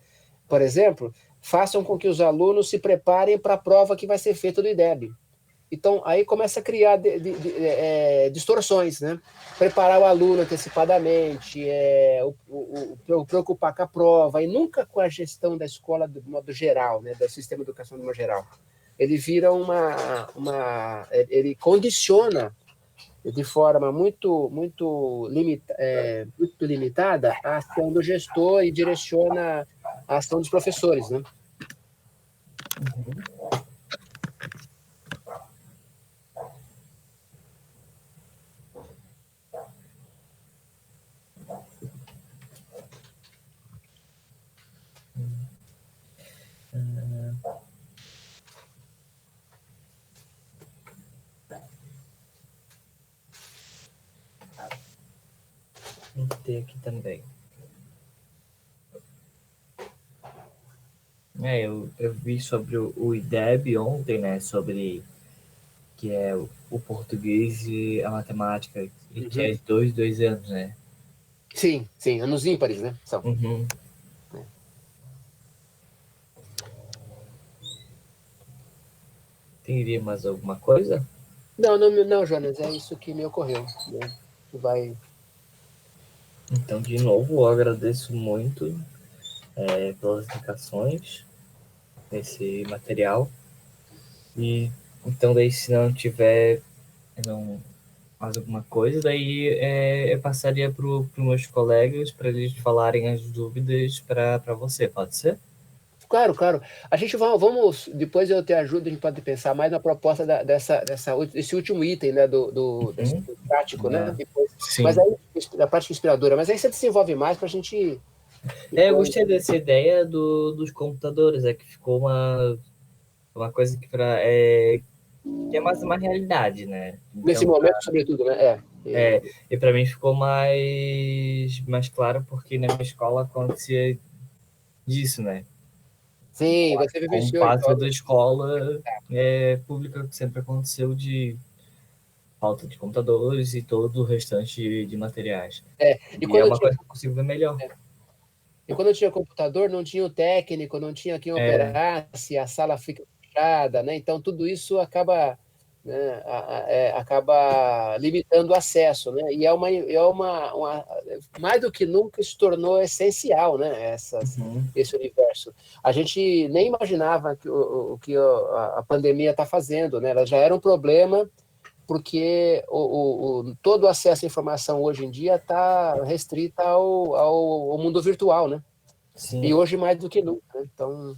por exemplo, façam com que os alunos se preparem para a prova que vai ser feita do IDEB. Então, aí começa a criar distorções, né? Preparar o aluno antecipadamente, preocupar com a prova, e nunca com a gestão da escola do modo geral, né? Do sistema de educação de modo geral. Ele vira ele condiciona de forma muito limitada a ação do gestor e direciona a ação dos professores, né? Vou ter aqui também. Eu vi sobre o IDEB ontem, né? Sobre que é o português e a matemática, e que é 2 anos, né? Sim, anos ímpares, né? São. Uhum. Teria mais alguma coisa? Não, Jonas, é isso que me ocorreu. Né? Então, de novo, eu agradeço muito pelas indicações nesse material. E então, daí, se não tiver mais alguma coisa, daí eu passaria para os meus colegas para eles falarem as dúvidas para você, pode ser? Claro. A gente vamos, depois eu te ajudo, a gente pode pensar mais na proposta desse último item, né, do prático, né? Depois, Sim. Mas aí, da prática inspiradora, mas aí você desenvolve mais para a gente... Eu gostei dessa ideia dos computadores, que ficou uma coisa que é mais uma realidade, né? Então, nesse momento, sobretudo, né? E para mim ficou mais claro, porque na minha escola acontecia disso, né? Sim, você vivenciou. Como quase toda escola pública, que sempre aconteceu de falta de computadores e todo o restante de materiais. E quando é uma coisa que eu consigo ver melhor. E quando tinha computador, não tinha o técnico, não tinha quem operasse, a sala fica fechada, né? Então, tudo isso acaba, né, acaba limitando o acesso, né? E mais do que nunca se tornou essencial, né? Esse universo. A gente nem imaginava o que a pandemia está fazendo, né? Ela já era um problema, porque todo o acesso à informação hoje em dia está restrita ao mundo virtual, né? Sim. E hoje mais do que nunca, né? Então...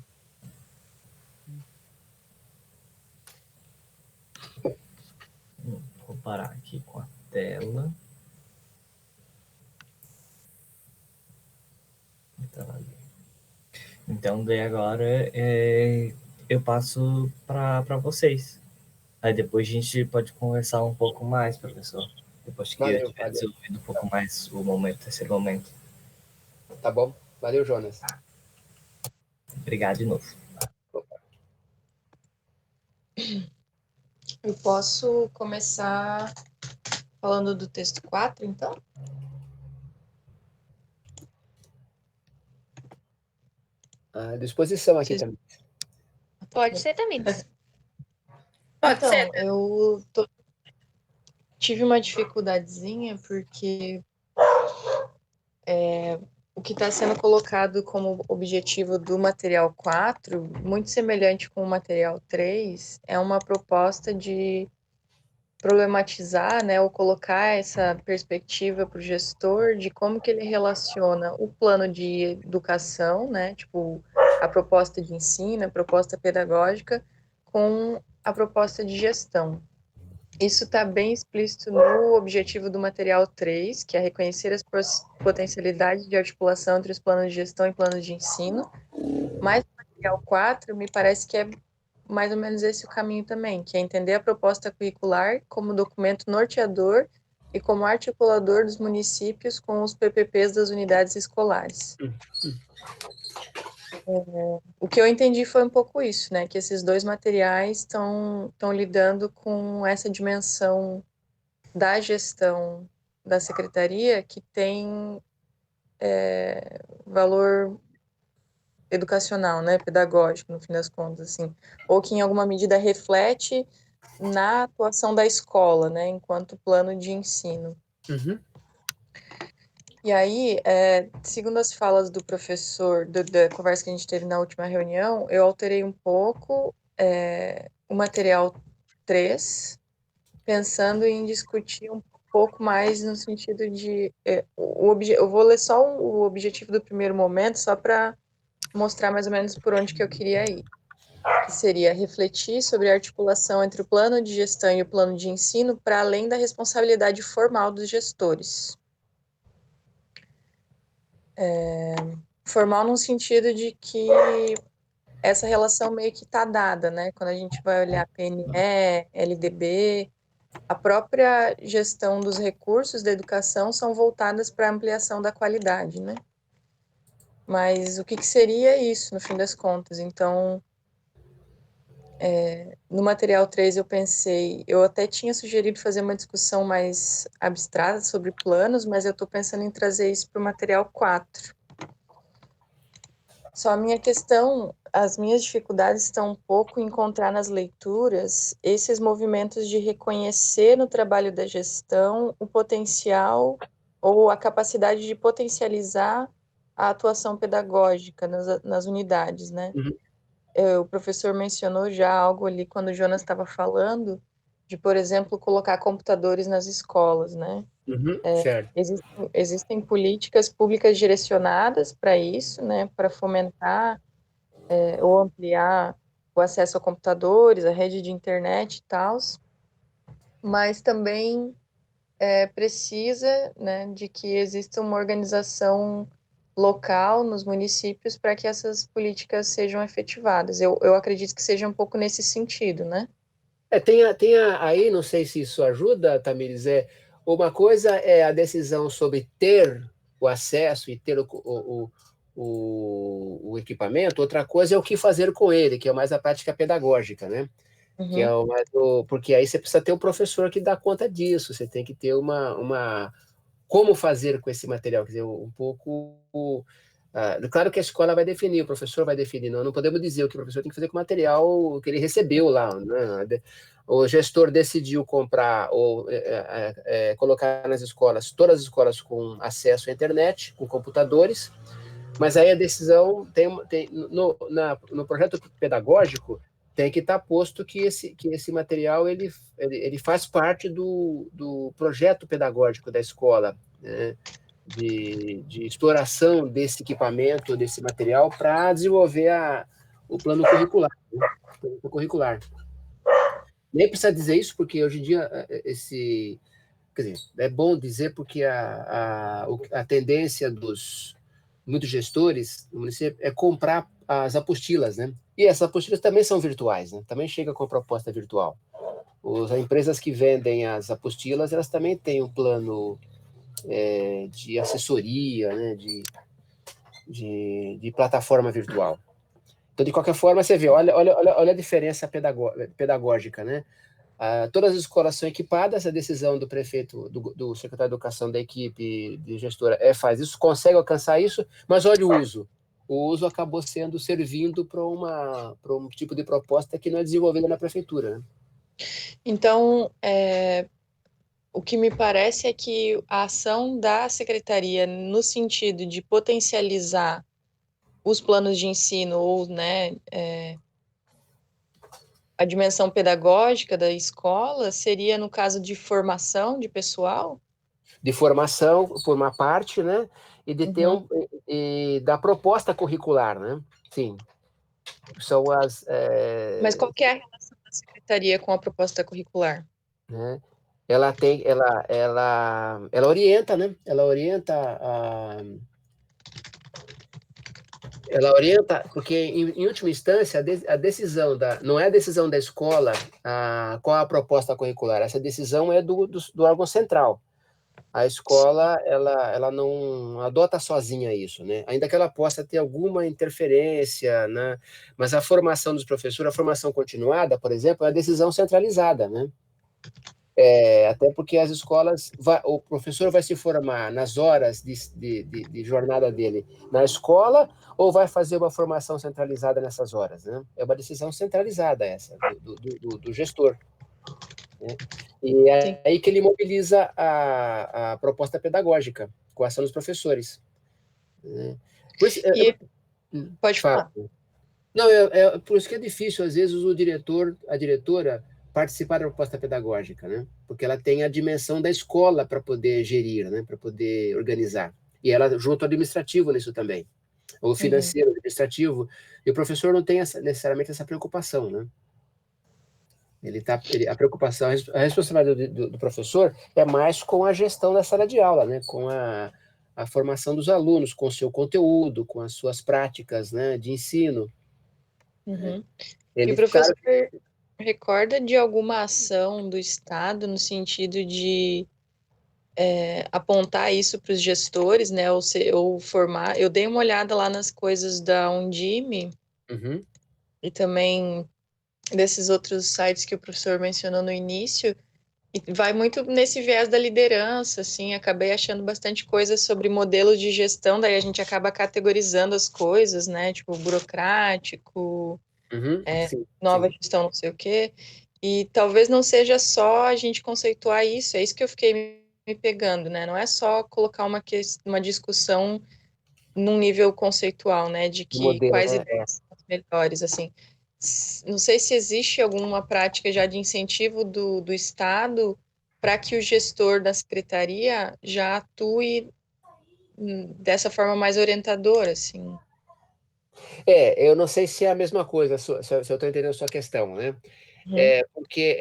Vou parar aqui com a tela. Então, daí agora eu passo para vocês. Aí depois a gente pode conversar um pouco mais, professor. Depois que eu tiver desenvolvido um pouco mais esse momento. Tá bom. Valeu, Jonas. Obrigado de novo. Eu posso começar falando do texto 4, então? À disposição aqui também. Pode ser também. Então, eu tive uma dificuldadezinha porque o que está sendo colocado como objetivo do material 4, muito semelhante com o material 3, é uma proposta de problematizar, né, ou colocar essa perspectiva para o gestor de como que ele relaciona o plano de educação, né, tipo a proposta de ensino, a proposta pedagógica, com a proposta de gestão. Isso está bem explícito no objetivo do material 3, que é reconhecer as potencialidades de articulação entre os planos de gestão e planos de ensino, mas o material 4 me parece que é mais ou menos esse o caminho também, que é entender a proposta curricular como documento norteador e como articulador dos municípios com os PPPs das unidades escolares. O que eu entendi foi um pouco isso, né? Que esses dois materiais estão lidando com essa dimensão da gestão da secretaria que tem valor educacional, né? Pedagógico, no fim das contas, assim. Ou que em alguma medida reflete na atuação da escola, né? Enquanto plano de ensino. Uhum. E aí, segundo as falas do professor, da conversa que a gente teve na última reunião, eu alterei um pouco o material 3, pensando em discutir um pouco mais no sentido de... eu vou ler só o objetivo do primeiro momento, só para mostrar mais ou menos por onde que eu queria ir. Que seria refletir sobre a articulação entre o plano de gestão e o plano de ensino para além da responsabilidade formal dos gestores. Formal no sentido de que essa relação meio que está dada, né? Quando a gente vai olhar PNE, LDB, a própria gestão dos recursos da educação são voltadas para a ampliação da qualidade, né? Mas o que seria isso, no fim das contas? Então, no material 3 eu até tinha sugerido fazer uma discussão mais abstrata sobre planos, mas eu estou pensando em trazer isso para o material 4. Só a minha questão, as minhas dificuldades estão um pouco em encontrar nas leituras esses movimentos de reconhecer no trabalho da gestão o potencial ou a capacidade de potencializar a atuação pedagógica nas unidades, né? Uhum. O professor mencionou já algo ali quando o Jonas estava falando de, por exemplo, colocar computadores nas escolas, né? Uhum. Certo. Existem políticas públicas direcionadas para isso, né, para fomentar ou ampliar o acesso a computadores, a rede de internet e tal, mas também precisa, né, de que exista uma organização local nos municípios para que essas políticas sejam efetivadas. Eu acredito que seja um pouco nesse sentido, né? Aí, não sei se isso ajuda, Tamires, uma coisa é a decisão sobre ter o acesso e ter o equipamento, outra coisa é o que fazer com ele, que é mais a prática pedagógica, né? Que é porque aí você precisa ter um professor que dá conta disso, você tem que ter como fazer com esse material, quer dizer, um pouco... claro que a escola vai definir, o professor vai definir, não podemos dizer o que o professor tem que fazer com o material que ele recebeu lá, né? O gestor decidiu comprar ou colocar nas escolas, todas as escolas com acesso à internet, com computadores, mas aí a decisão no projeto pedagógico tem que estar posto que esse material ele faz parte do projeto pedagógico da escola, né? de exploração desse equipamento, desse material, para desenvolver o plano curricular. Né? O plano curricular. Nem precisa dizer isso, porque hoje em dia, quer dizer, é bom dizer porque a tendência dos muitos gestores no município é comprar as apostilas, né? E essas apostilas também são virtuais, né? Também chega com proposta virtual. As empresas que vendem as apostilas, elas também têm um plano de assessoria, né? de plataforma virtual. Então, de qualquer forma, você vê, olha a diferença pedagógica, né? Todas as escolas são equipadas, a decisão do prefeito, do secretário de educação, da equipe de gestora, faz isso, consegue alcançar isso, mas olha o uso. O uso acabou servindo para um tipo de proposta que não é desenvolvida na prefeitura. Né? Então, o que me parece é que a ação da secretaria, no sentido de potencializar os planos de ensino ou, né, a dimensão pedagógica da escola, seria no caso de formação de pessoal? De formação, por uma parte, né? E de ter da proposta curricular, né? Sim. São as... Mas qual que é a relação da secretaria com a proposta curricular? Né? Ela orienta, né? Ela orienta, porque em última instância a decisão não é a decisão da escola qual a proposta curricular, essa decisão é do órgão central. a escola ela não adota sozinha isso, né? Ainda que ela possa ter alguma interferência, né? Mas a formação dos professores, a formação continuada, por exemplo, é a decisão centralizada, né? Até porque as escolas, o professor vai se formar nas horas de jornada dele na escola ou vai fazer uma formação centralizada nessas horas, né? É uma decisão centralizada essa, do gestor, né? E Sim. é aí que ele mobiliza a proposta pedagógica com a ação dos professores, né? Por isso, Pode fala. falar. Não, por isso que é difícil, às vezes, o diretor, a diretora, participar da proposta pedagógica, né? Porque ela tem a dimensão da escola para poder gerir, né? Para poder organizar. E ela junto ao administrativo nisso também, ou financeiro, administrativo. E o professor não tem necessariamente essa preocupação, né? A preocupação, a responsabilidade do professor é mais com a gestão da sala de aula, né? Com a formação dos alunos, com o seu conteúdo, com as suas práticas, né? De ensino. E o professor recorda de alguma ação do Estado no sentido de apontar isso para os gestores, né? Ou formar. Eu dei uma olhada lá nas coisas da Undime e também desses outros sites que o professor mencionou no início, e vai muito nesse viés da liderança, assim, acabei achando bastante coisa sobre modelos de gestão, daí a gente acaba categorizando as coisas, né? Tipo, burocrático, nova gestão, não sei o quê. E talvez não seja só a gente conceituar isso, é isso que eu fiquei me pegando, né? Não é só colocar uma discussão num nível conceitual, né? De que modelo, quais né? ideias são as melhores, assim. Não sei se existe alguma prática já de incentivo do Estado para que o gestor da secretaria já atue dessa forma mais orientadora, assim. Eu não sei se é a mesma coisa, se eu estou entendendo a sua questão, né? Porque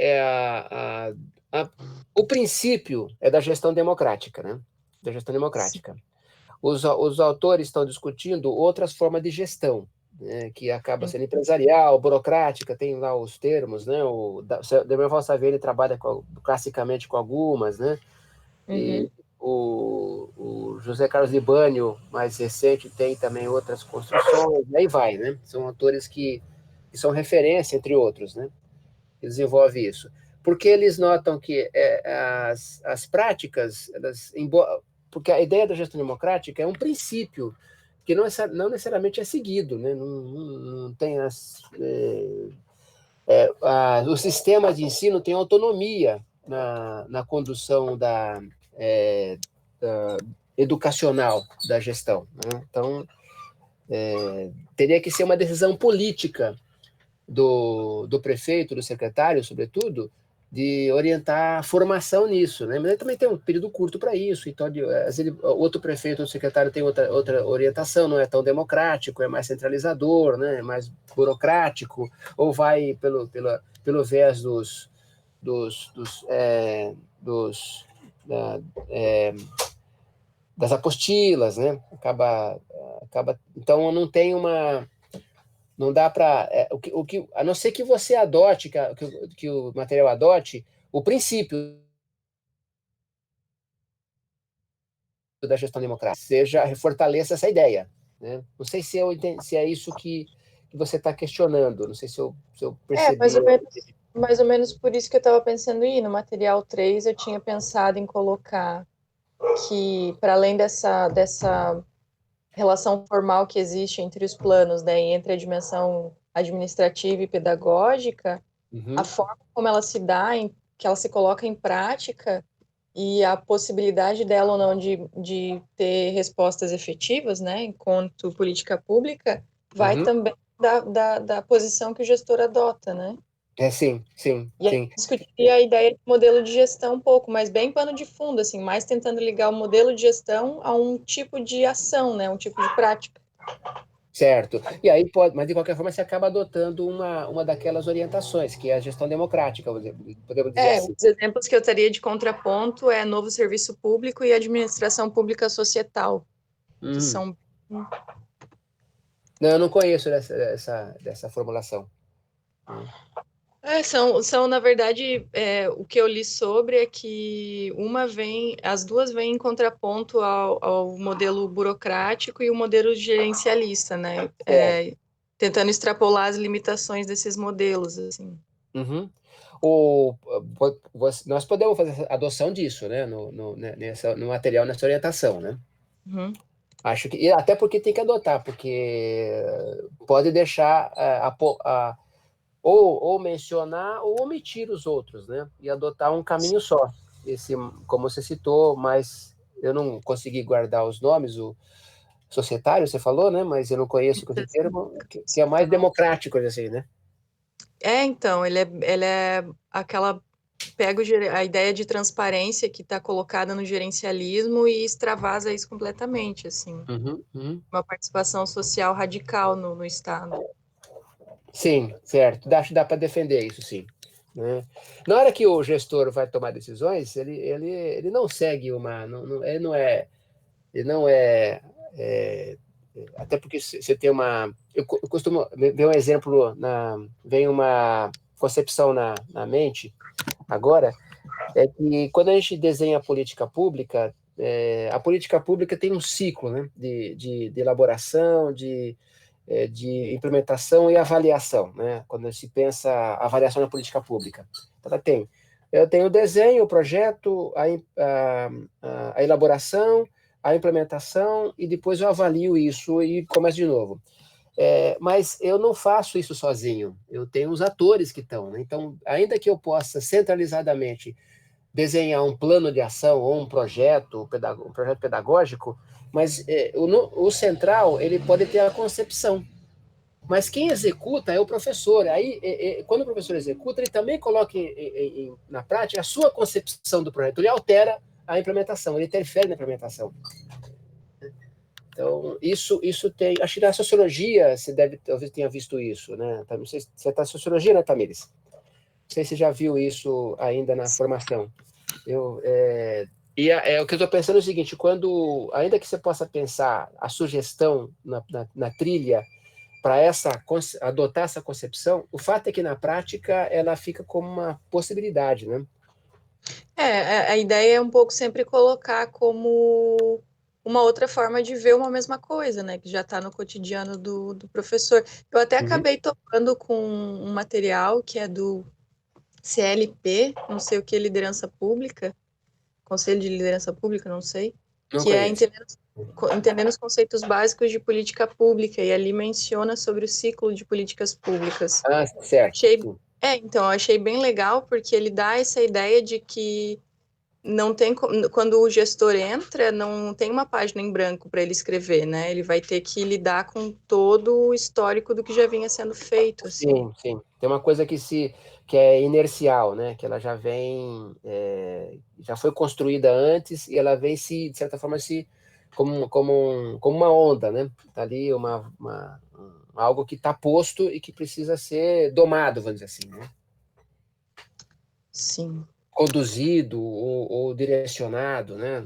o princípio é da gestão democrática, né? Da gestão democrática. Os autores estão discutindo outras formas de gestão, né? Que acaba sendo empresarial, burocrática, tem lá os termos, né? O Demian Savelli trabalha classicamente com algumas, né? E o José Carlos Libânio, mais recente, tem também outras construções, e aí vai, né? São autores que são referência, entre outros, né? Que desenvolve isso. Porque eles notam que as práticas, porque a ideia da gestão democrática é um princípio que não necessariamente é seguido, né? Não tem os sistemas de ensino têm autonomia na condução da educacional da gestão, né? Então, teria que ser uma decisão política do prefeito, do secretário, sobretudo, de orientar a formação nisso, né? Mas ele também tem um período curto para isso, então outro prefeito ou secretário tem outra orientação, não é tão democrático, é mais centralizador, né? É mais burocrático, ou vai pelo viés das apostilas, né? Então não dá para a não ser que você adote, que o material adote o princípio da gestão democrática, fortaleça essa ideia, né? Não sei se é isso que você está questionando, não sei se eu percebi. Mais ou menos por isso que eu estava pensando em ir no material 3, eu tinha pensado em colocar que, para além dessa relação formal que existe entre os planos, né, entre a dimensão administrativa e pedagógica, a forma como ela se dá, que ela se coloca em prática e a possibilidade dela ou não de ter respostas efetivas, né, enquanto política pública, vai também da posição que o gestor adota, né? Sim. E aí discutir a ideia de modelo de gestão um pouco, mas bem pano de fundo, assim, mais tentando ligar o modelo de gestão a um tipo de ação, né, um tipo de prática. Certo. Mas de qualquer forma você acaba adotando uma daquelas orientações, que é a gestão democrática, podemos dizer assim. Os exemplos que eu teria de contraponto é novo serviço público e administração pública societal, que são... Não, eu não conheço dessa formulação. Na verdade, o que eu li sobre é que as duas vêm em contraponto ao modelo burocrático e o modelo gerencialista, né? Tentando extrapolar as limitações desses modelos, assim. Uhum. Nós podemos fazer adoção disso, né, no material, nessa orientação, né? Uhum. Acho que, e até porque tem que adotar, porque pode deixar ou mencionar ou omitir os outros, né? E adotar um caminho só. Esse, como você citou, mas eu não consegui guardar os nomes, o societário, você falou, né? Mas eu não conheço o termo, que é mais democrático, assim, né? Então, ele é aquela... Pega a ideia de transparência que está colocada no gerencialismo e extravasa isso completamente, assim. Uhum, uhum. Uma participação social radical no Estado. Sim, certo. Dá para defender isso, sim. Né? Na hora que o gestor vai tomar decisões, ele não segue uma. Ele não é, até porque você tem uma. Eu costumo ver um exemplo, vem uma concepção na mente agora, é que quando a gente desenha a política pública tem um ciclo, né, de elaboração, de implementação e avaliação, né? Quando se pensa avaliação da política pública. Então, eu tenho o desenho, o projeto, a elaboração, a implementação, e depois eu avalio isso e começo de novo. Mas eu não faço isso sozinho, eu tenho os atores que estão, né? Então, ainda que eu possa centralizadamente desenhar um plano de ação ou um projeto pedagógico, mas o central ele pode ter a concepção, mas quem executa é o professor. Aí, quando o professor executa, ele também coloca na prática a sua concepção do projeto, ele altera a implementação, ele interfere na implementação. Então, isso tem. Acho que na sociologia você talvez tenha visto isso, né? Não sei se você está na sociologia, né, Tamires? Não sei se você já viu isso ainda na formação. O que eu estou pensando é o seguinte: ainda que você possa pensar a sugestão na trilha para adotar essa concepção, o fato é que na prática ela fica como uma possibilidade, né? A ideia é um pouco sempre colocar como uma outra forma de ver uma mesma coisa, né? Que já está no cotidiano do professor. Eu até acabei topando com um material que é do CLP, não sei o que, Liderança Pública, Conselho de Liderança Pública, não sei, Não que é conheço. entendendo os conceitos básicos de política pública, e ali menciona sobre o ciclo de políticas públicas. Ah, certo. Então, eu achei bem legal, porque ele dá essa ideia de que não tem, quando o gestor entra, não tem uma página em branco para ele escrever, né? Ele vai ter que lidar com todo o histórico do que já vinha sendo feito, assim. Sim, sim. Tem uma coisa que é inercial, né? Que ela já foi construída antes e ela vem de certa forma, como uma onda, né? Tá ali algo que está posto e que precisa ser domado, vamos dizer assim, né? Sim. Conduzido ou direcionado, né?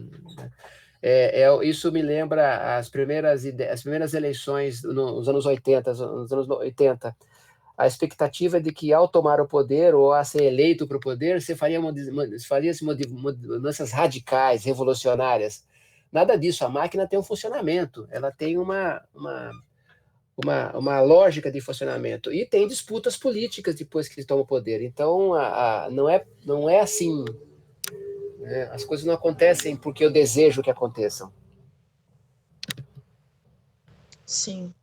Isso me lembra as primeiras eleições nos anos 80. A expectativa de que, ao tomar o poder ou a ser eleito para o poder, você faria mudanças radicais, revolucionárias. Nada disso. A máquina tem um funcionamento, ela tem uma lógica de funcionamento e tem disputas políticas depois que toma o poder. Então, não é assim, né? As coisas não acontecem porque eu desejo que aconteçam. Sim.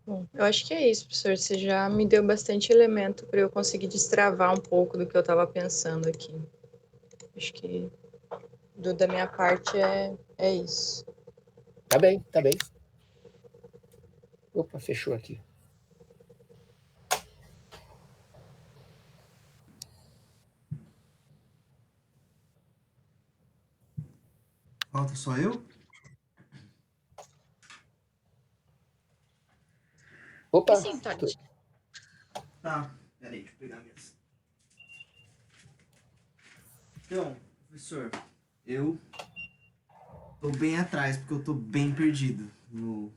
Bom, eu acho que é isso, professor. Você já me deu bastante elemento para eu conseguir destravar um pouco do que eu estava pensando aqui. Acho que da minha parte é isso. Tá bem, tá bem. Opa, fechou aqui. Falta só eu? Opa! Sim, Tati. Tá, peraí, deixa eu pegar a mesa. Então, professor, eu tô bem atrás, porque eu tô bem perdido no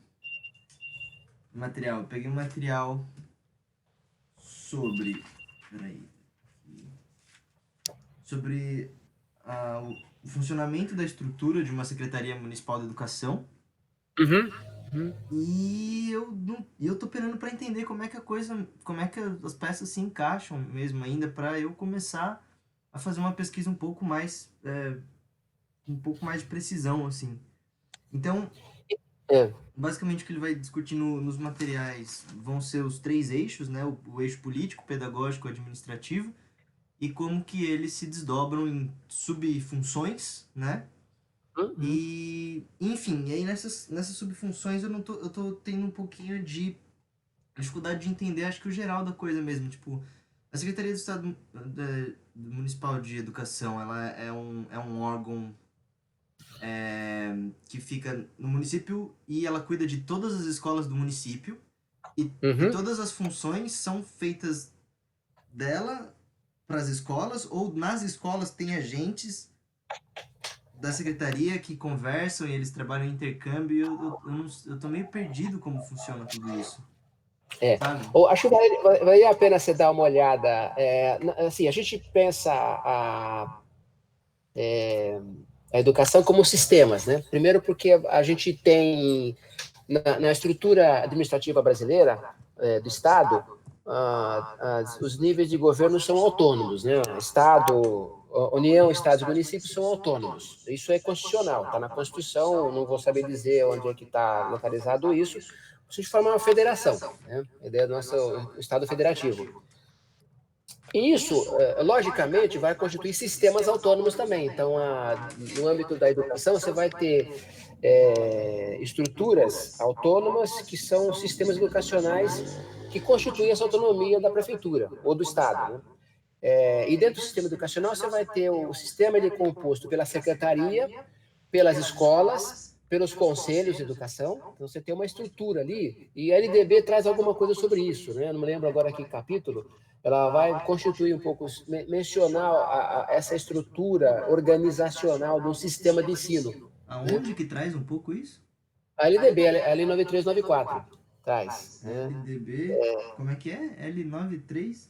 material. Eu peguei um material sobre Peraí. Sobre o funcionamento da estrutura de uma Secretaria Municipal de Educação. E eu tô esperando para entender como é que como é que as peças se encaixam mesmo ainda, para eu começar a fazer uma pesquisa um pouco mais de precisão, assim. Então, basicamente o que ele vai discutir nos materiais vão ser os 3 eixos, né? O eixo político, pedagógico, administrativo, e como que eles se desdobram em subfunções, né? E, enfim, e aí nessas subfunções eu tô tendo um pouquinho de dificuldade de entender, acho que o geral da coisa mesmo, tipo, a Secretaria do Estado Municipal de Educação, ela é um órgão que fica no município e ela cuida de todas as escolas do município e todas as funções são feitas dela para as escolas, ou nas escolas tem agentes da secretaria que conversam e eles trabalham em intercâmbio. Eu tô meio perdido como funciona tudo isso. Sabe? Acho que vale a pena você dar uma olhada. Assim, a gente pensa a educação como sistemas, né? Primeiro porque a gente tem, na estrutura administrativa brasileira, do Estado, os níveis de governo são autônomos, né? Estado, União, Estados e municípios são autônomos. Isso é constitucional, está na Constituição, não vou saber dizer onde é que está localizado isso. A gente forma uma federação, né? A ideia do nosso Estado federativo. E isso, logicamente, vai constituir sistemas autônomos também. Então, no âmbito da educação, você vai ter estruturas autônomas que são sistemas educacionais que constituem essa autonomia da prefeitura ou do Estado, né? E dentro do sistema educacional, você vai ter o sistema composto pela secretaria, pelas escolas, pelos conselhos de educação. Então, você tem uma estrutura ali, e a LDB traz alguma coisa sobre isso, né? Eu não me lembro agora que capítulo. Ela vai constituir um pouco, mencionar essa estrutura organizacional do sistema de ensino. Aonde que traz um pouco isso? A LDB, a Lei 9394, traz. LDB, como é que é? L93?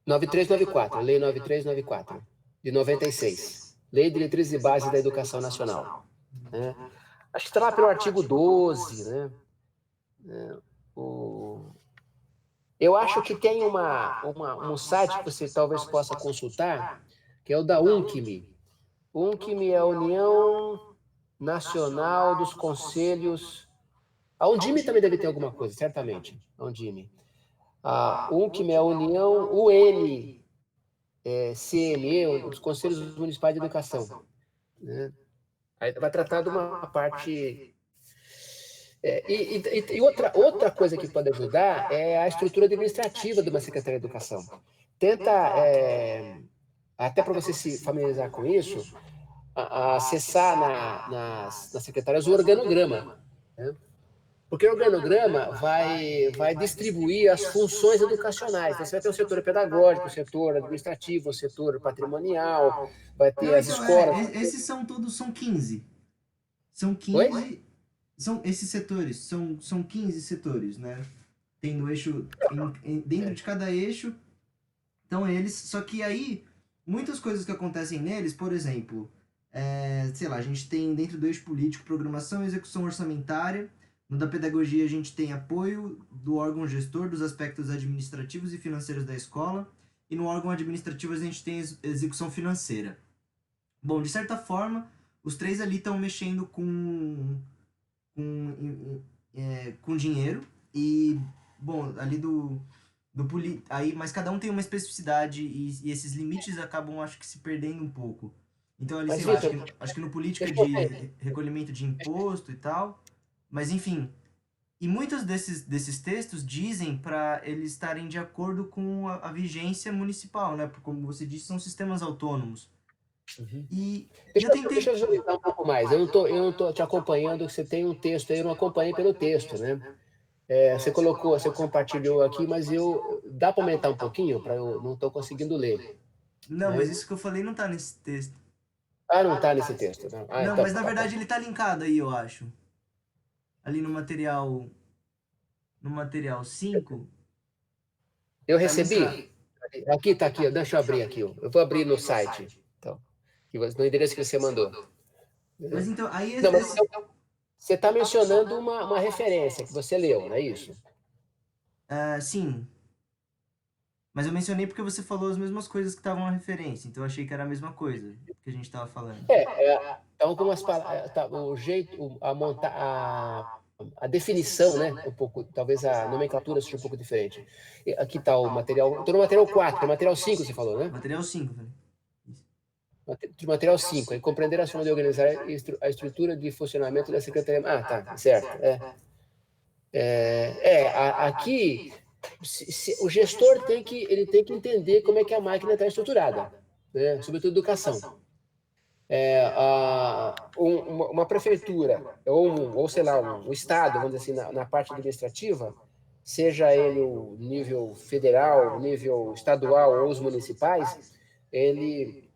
9394, Lei 9394, de 96. Lei de Diretrizes e Bases da Educação Nacional. Acho que está lá pelo artigo 12, né? Eu acho que tem um site que você talvez possa consultar, que é o da UNCME. UNCME é a União Nacional dos Conselhos. A Undime também deve ter alguma coisa, certamente. A Undime. A UNCME é a União CME, os Conselhos Municipais de Educação. Né? Aí vai tratar de uma parte. E outra coisa que pode ajudar é a estrutura administrativa de uma Secretaria de Educação. Tenta, até para você se familiarizar com isso, acessar nas secretarias o organograma. Né? Porque o organograma vai distribuir as funções educacionais. Você vai ter o setor pedagógico, o setor administrativo, o setor patrimonial, vai ter as escolas. Esses são 15. São 15. Oi? Esses setores, são 15 setores, né? Tem no eixo, dentro de cada eixo, então eles, só que aí, muitas coisas que acontecem neles, por exemplo, sei lá, a gente tem dentro do eixo político, programação e execução orçamentária, no da pedagogia a gente tem apoio do órgão gestor dos aspectos administrativos e financeiros da escola, e no órgão administrativo a gente tem execução financeira. Bom, de certa forma, os 3 ali estão mexendo com dinheiro e, bom, ali aí, mas cada um tem uma especificidade e esses limites acabam, acho que, se perdendo um pouco. Então, ali, sei lá, acho que no política de recolhimento de imposto e tal, mas, enfim, e muitos desses textos dizem para eles estarem de acordo com a vigência municipal, né? Porque, como você disse, são sistemas autônomos. E Deixa eu ajudar um pouco mais. Eu não tô te acompanhando, você tem um texto aí, eu não acompanhei pelo texto, né? Você compartilhou aqui, mas dá para aumentar um pouquinho? Eu não estou conseguindo ler. Não, mas isso que eu falei não tá nesse texto. Não está nesse texto. Não, não, então, mas na verdade ele tá linkado aí, eu acho. Ali no material 5. Eu recebi? Aqui está aqui, deixa eu abrir aqui. Eu vou abrir no site. Então, no endereço que você mandou. Mas então, aí Não, mas então, você está mencionando uma referência que você leu, não é isso? sim. Mas eu mencionei porque você falou as mesmas coisas que estavam na referência, então eu achei que era a mesma coisa que a gente estava falando. Algumas palavras, o jeito, a montar, a definição, né? Um pouco, talvez a nomenclatura seja um pouco diferente. Aqui está o material, estou no material 4, é material 5, você falou, né? Material 5, velho. De material 5, aí compreender a forma de organizar a estrutura de funcionamento da Secretaria. Ah, tá, certo. Aqui o gestor tem que entender como é que a máquina está estruturada, né? Sobretudo educação. Uma prefeitura, ou sei lá, um estado, vamos dizer assim, na parte administrativa, seja ele o nível federal, o nível estadual ou os municipais, ele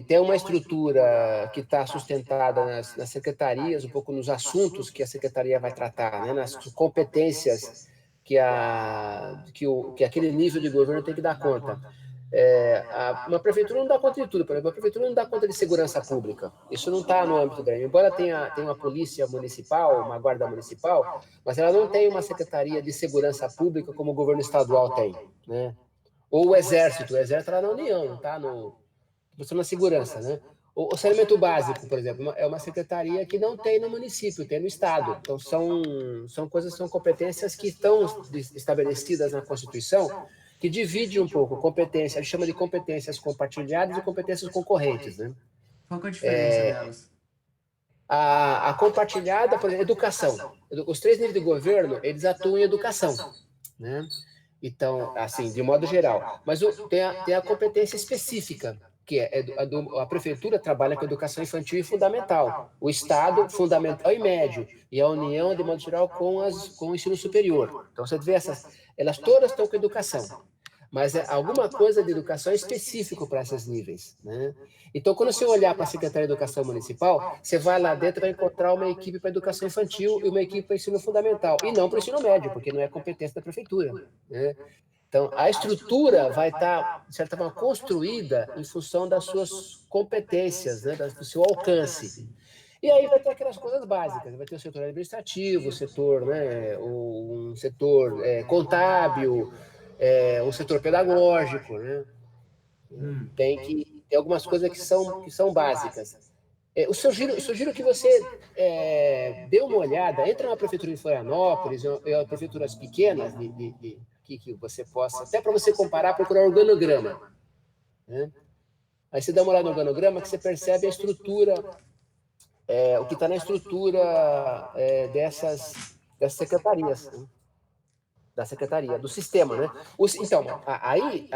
tem uma estrutura que está sustentada nas secretarias, um pouco nos assuntos que a secretaria vai tratar, né, nas competências que aquele nível de governo tem que dar conta. Uma prefeitura não dá conta de tudo, por exemplo, a prefeitura não dá conta de segurança pública. Isso não está no âmbito dela. Embora tenha uma polícia municipal, uma guarda municipal, mas ela não tem uma secretaria de segurança pública como o governo estadual tem, né? Ou o exército está na União, não está na segurança, né? O saneamento básico, por exemplo, é uma secretaria que não tem no município, tem no estado. Então são coisas, são competências que estão estabelecidas na Constituição, que divide um pouco competência, a gente chama de competências compartilhadas e competências concorrentes, né? Qual que é a diferença delas? A compartilhada, por exemplo, educação. Os 3 níveis de governo, eles atuam em educação, né? Então, assim, de modo geral. Mas tem a competência específica, que a prefeitura trabalha com educação infantil e fundamental, o Estado, fundamental e médio, e a União, de modo geral, com o ensino superior. Então, você vê elas todas estão com educação, mas é alguma coisa de educação específico para esses níveis, né? Então, quando você olhar para a Secretaria de Educação Municipal, você vai lá dentro e vai encontrar uma equipe para educação infantil e uma equipe para ensino fundamental, e não para o ensino médio, porque não é competência da prefeitura, né? Então, a estrutura vai estar, de certa forma, construída em função das suas competências, né, do seu alcance. E aí vai ter aquelas coisas básicas, vai ter o setor administrativo, o setor, né, um setor contábil, um setor pedagógico, né? Tem algumas coisas que são básicas. Eu sugiro que você dê uma olhada, entra na prefeitura de Florianópolis, em prefeituras pequenas, que você possa, até para você comparar, procurar organograma, né? Aí você dá uma olhada no organograma que você percebe a estrutura, o que está na estrutura dessas secretarias, né? Da secretaria, do sistema, né? Então, aí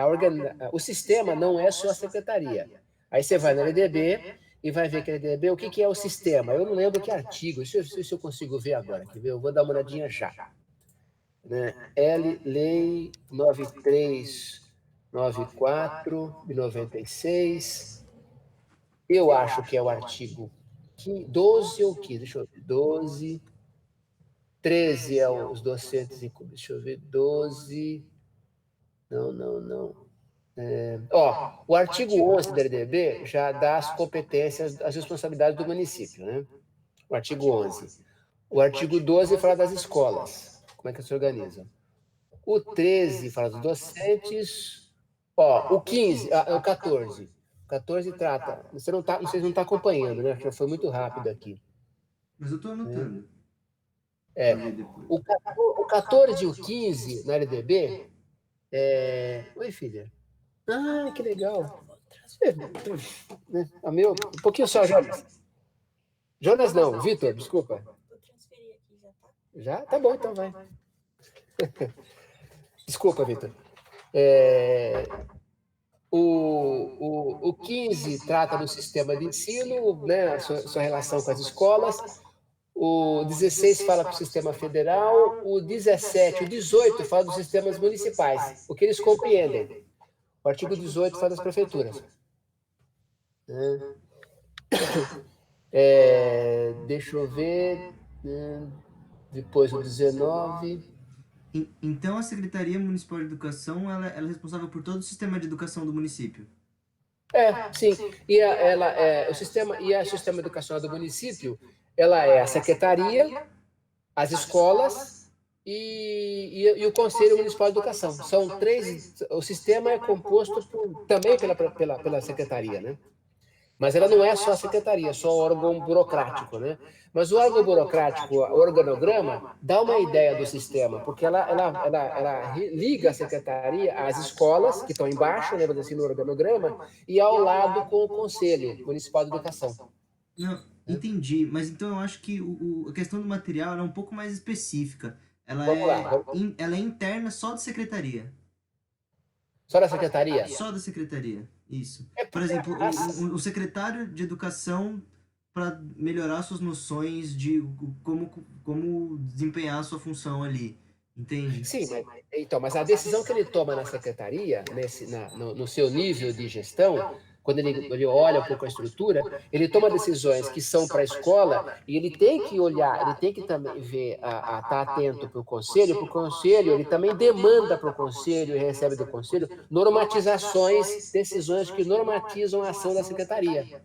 o sistema não é só a secretaria. Aí você vai na LDB e vai ver que a LDB, o que é o sistema? Eu não lembro que artigo, se eu consigo ver agora, quer ver? Eu vou dar uma olhadinha já. Né? Lei 9394 de 96. Eu acho que é o artigo 12 ou 15, deixa eu ver, 12, 13 é os docentes, deixa eu ver, 12, não. O artigo 11 da LDB já dá as competências, as responsabilidades do município, né? O artigo 11. O artigo 12 fala das escolas, como é que se organizam. O 13 fala dos docentes. O 15, o 14. O 14 trata. Vocês não estão acompanhando, né? Já foi muito rápido aqui. Mas eu estou anotando. O 14 e o 15 na LDB. Oi, filha. Ah, que legal. Um pouquinho só, Jonas. Jonas não, Vitor, desculpa. Vou transferir aqui, já tá? Já? Tá bom, então vai. Desculpa, Vitor. O 15 trata do sistema de ensino, né, a sua relação com as escolas. O 16 fala para o sistema federal. O 17, o 18 fala dos sistemas municipais, o que eles compreendem. O artigo 18 fala das prefeituras. Deixa eu ver. Depois o 19. Então a Secretaria Municipal de Educação, ela é responsável por todo o sistema de educação do município. Sim. O sistema educacional do município, ela é a secretaria, as escolas e o Conselho Municipal de Educação. São três. O sistema é composto também pela secretaria, né? Mas ela não é só a secretaria, só o órgão burocrático, né? Mas o órgão burocrático, o organograma, dá uma ideia do sistema, porque ela liga a secretaria às escolas, que estão embaixo, né, assim, no organograma, e ao lado com o Conselho Municipal de Educação. Não, entendi, mas então eu acho que a questão do material ela é um pouco mais específica. Vamos lá. Ela é interna só da secretaria. Só da secretaria? Só da secretaria, isso. Por exemplo, o secretário de educação para melhorar suas noções de como desempenhar a sua função ali, entende? Sim, mas a decisão que ele toma na secretaria, no seu nível de gestão, quando ele olha um pouco a estrutura, ele toma decisões que são para a escola e ele tem que olhar, ele tem que também ver, estar atento para o conselho, porque o conselho ele também demanda para o conselho e recebe do conselho normatizações, decisões que normatizam a ação da secretaria.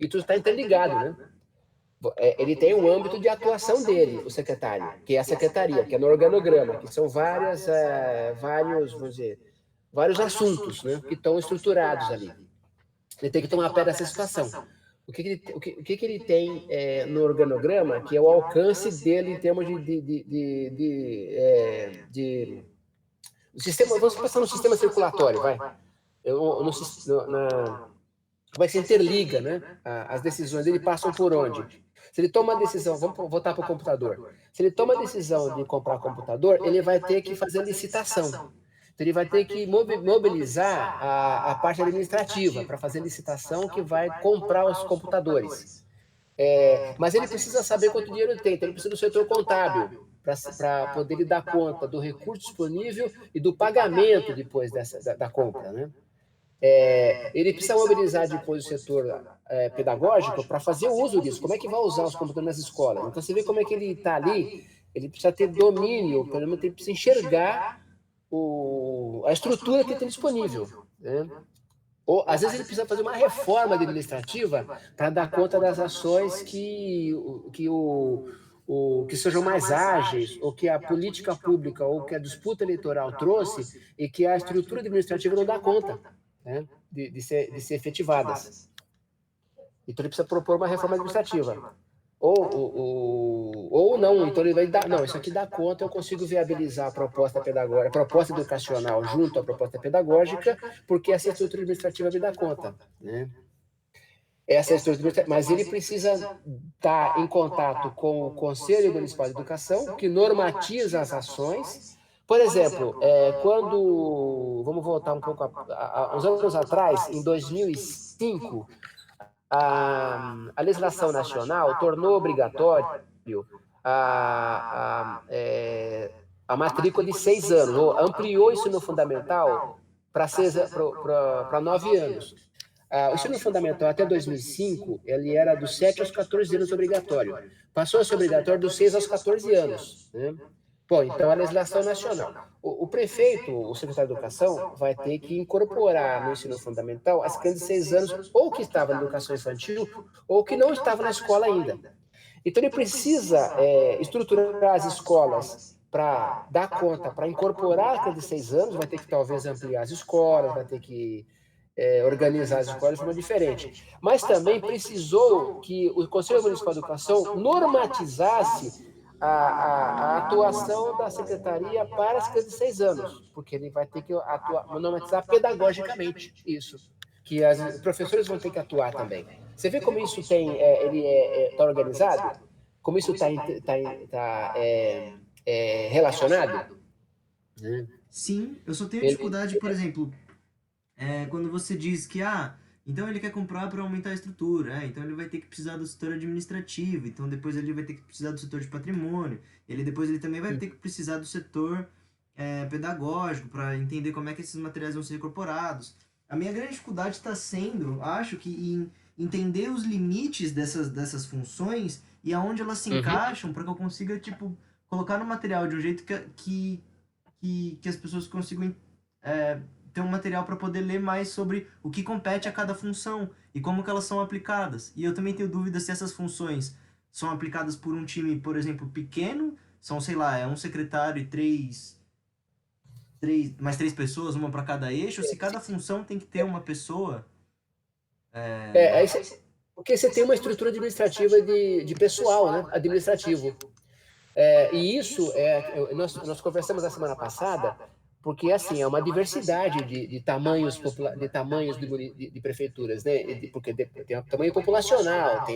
E tudo está interligado, né? Ele tem um âmbito de atuação dele, o secretário, que é a secretaria, que é no organograma, que são vários, vamos dizer, vários assuntos, né, que estão estruturados ali. Ele tem que tomar pé dessa situação. O que ele tem no organograma, que é o alcance dele em termos de sistema, vamos passar no sistema circulatório, vai. Como é que se interliga, né? As decisões dele passam por onde? Se ele toma a decisão, vamos voltar para o computador. Se ele toma a decisão de comprar computador, ele vai ter que fazer licitação. Então, ele vai ter que mobilizar a parte administrativa para fazer licitação que vai comprar os computadores. Mas ele precisa saber quanto dinheiro ele tem, então ele precisa do setor contábil para poder lhe dar conta do recurso disponível e do pagamento depois da compra, né? Ele precisa mobilizar depois o setor pedagógico para fazer o uso disso. Como é que vai usar os computadores nas escolas? Então, você vê como é que ele está ali, ele precisa ter domínio, pelo menos ele precisa enxergar a estrutura que ele tem disponível, né? Ou, às vezes, ele precisa fazer uma reforma administrativa para dar conta das ações que sejam mais ágeis, ou que a política pública ou que a disputa eleitoral trouxe e que a estrutura administrativa não dá conta, né, de ser efetivadas. Então, ele precisa propor uma reforma administrativa. Ou não, então ele vai dar, não, isso aqui dá conta, eu consigo viabilizar a proposta pedagógica, a proposta educacional junto à proposta pedagógica, porque essa estrutura administrativa me dá conta, né? Essa estrutura, mas ele precisa estar em contato com o Conselho Municipal de Educação, que normatiza as ações. Por exemplo, vamos voltar um pouco uns anos atrás, em 2005, a legislação nacional tornou obrigatório a matrícula de 6 anos, ou ampliou o ensino fundamental para 9 anos. O ensino fundamental até 2005, ele era dos 7 aos 14 anos obrigatório. Passou a ser obrigatório dos 6 aos 14 anos, né? Bom, então a legislação nacional. O prefeito, o secretário de Educação, vai ter que incorporar no ensino fundamental as crianças de 6 anos, ou que estavam na educação infantil, ou que não estavam na escola ainda. Então ele precisa estruturar as escolas para dar conta, para incorporar as crianças de 6 anos, vai ter que talvez ampliar as escolas, vai ter que organizar as escolas de forma diferente. Mas também precisou que o Conselho Municipal de Educação normatizasse a atuação da secretaria para as crianças de 6 anos, porque ele vai ter que normatizar pedagogicamente isso, que os professores vão ter que atuar também. Você vê como isso está organizado? Como isso está relacionado? Sim, eu só tenho dificuldade, por exemplo, quando você diz que então ele quer comprar para aumentar a estrutura, então ele vai ter que precisar do setor administrativo, então depois ele vai ter que precisar do setor de patrimônio, depois ele também vai ter que precisar do setor pedagógico para entender como é que esses materiais vão ser incorporados. A minha grande dificuldade está sendo, acho que, em entender os limites dessas funções e aonde elas se encaixam para que eu consiga, colocar no material de um jeito que que as pessoas consigam ter um material para poder ler mais sobre o que compete a cada função e como que elas são aplicadas. E eu também tenho dúvida se essas funções são aplicadas por um time, por exemplo, pequeno, são, sei lá, um secretário e mais três pessoas, uma para cada eixo, ou se cada função tem que ter uma pessoa. Porque você tem uma estrutura administrativa de pessoal, né? Administrativo. E isso nós conversamos na semana passada, porque assim é uma diversidade de tamanhos de prefeituras, né? Porque tem o tamanho populacional,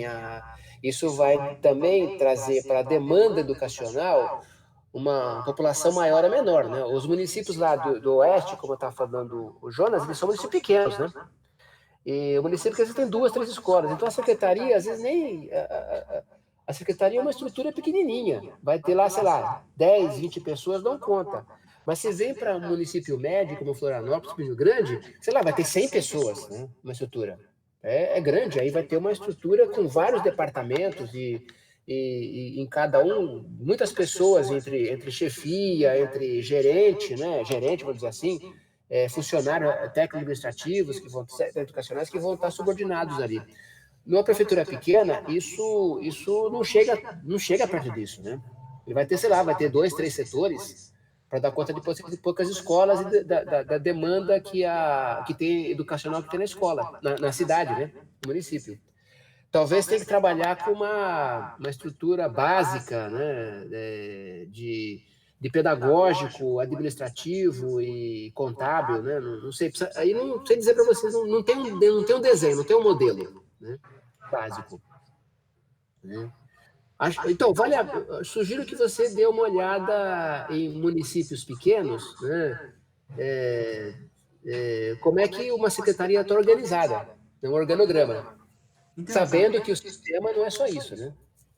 isso vai também trazer para a demanda educacional uma população maior ou menor, né? Os municípios lá do oeste, como está falando o Jonas, eles são municípios pequenos, né? E o município que às vezes tem 2, 3 escolas. Então a secretaria, às vezes nem... A secretaria é uma estrutura pequenininha. Vai ter lá, sei lá, 10, 20 pessoas, não conta. Mas se vem para um município médio, como Florianópolis, Rio Grande, sei lá, vai ter 100 pessoas, né? Uma estrutura. É grande, aí vai ter uma estrutura com vários departamentos e em cada um, muitas pessoas entre chefia, entre gerente, né? Gerente, vamos dizer assim, funcionários técnico-administrativos, educacionais, que vão estar subordinados ali. Numa prefeitura pequena, isso não chega perto disso, né? Ele vai ter, sei lá, vai ter 2, 3 setores para dar conta de poucas escolas e da demanda que tem educacional que tem na escola, na cidade, né? No município. Talvez tenha que trabalhar com uma estrutura básica, né? De pedagógico, administrativo e contábil, né? Não sei, aí não sei dizer para vocês, não tem um desenho, não tem um modelo, né? Básico. Né? Então, sugiro que você dê uma olhada em municípios pequenos, né? Como é que uma secretaria está organizada, um organograma, Então, sabendo que o sistema não é só isso, né?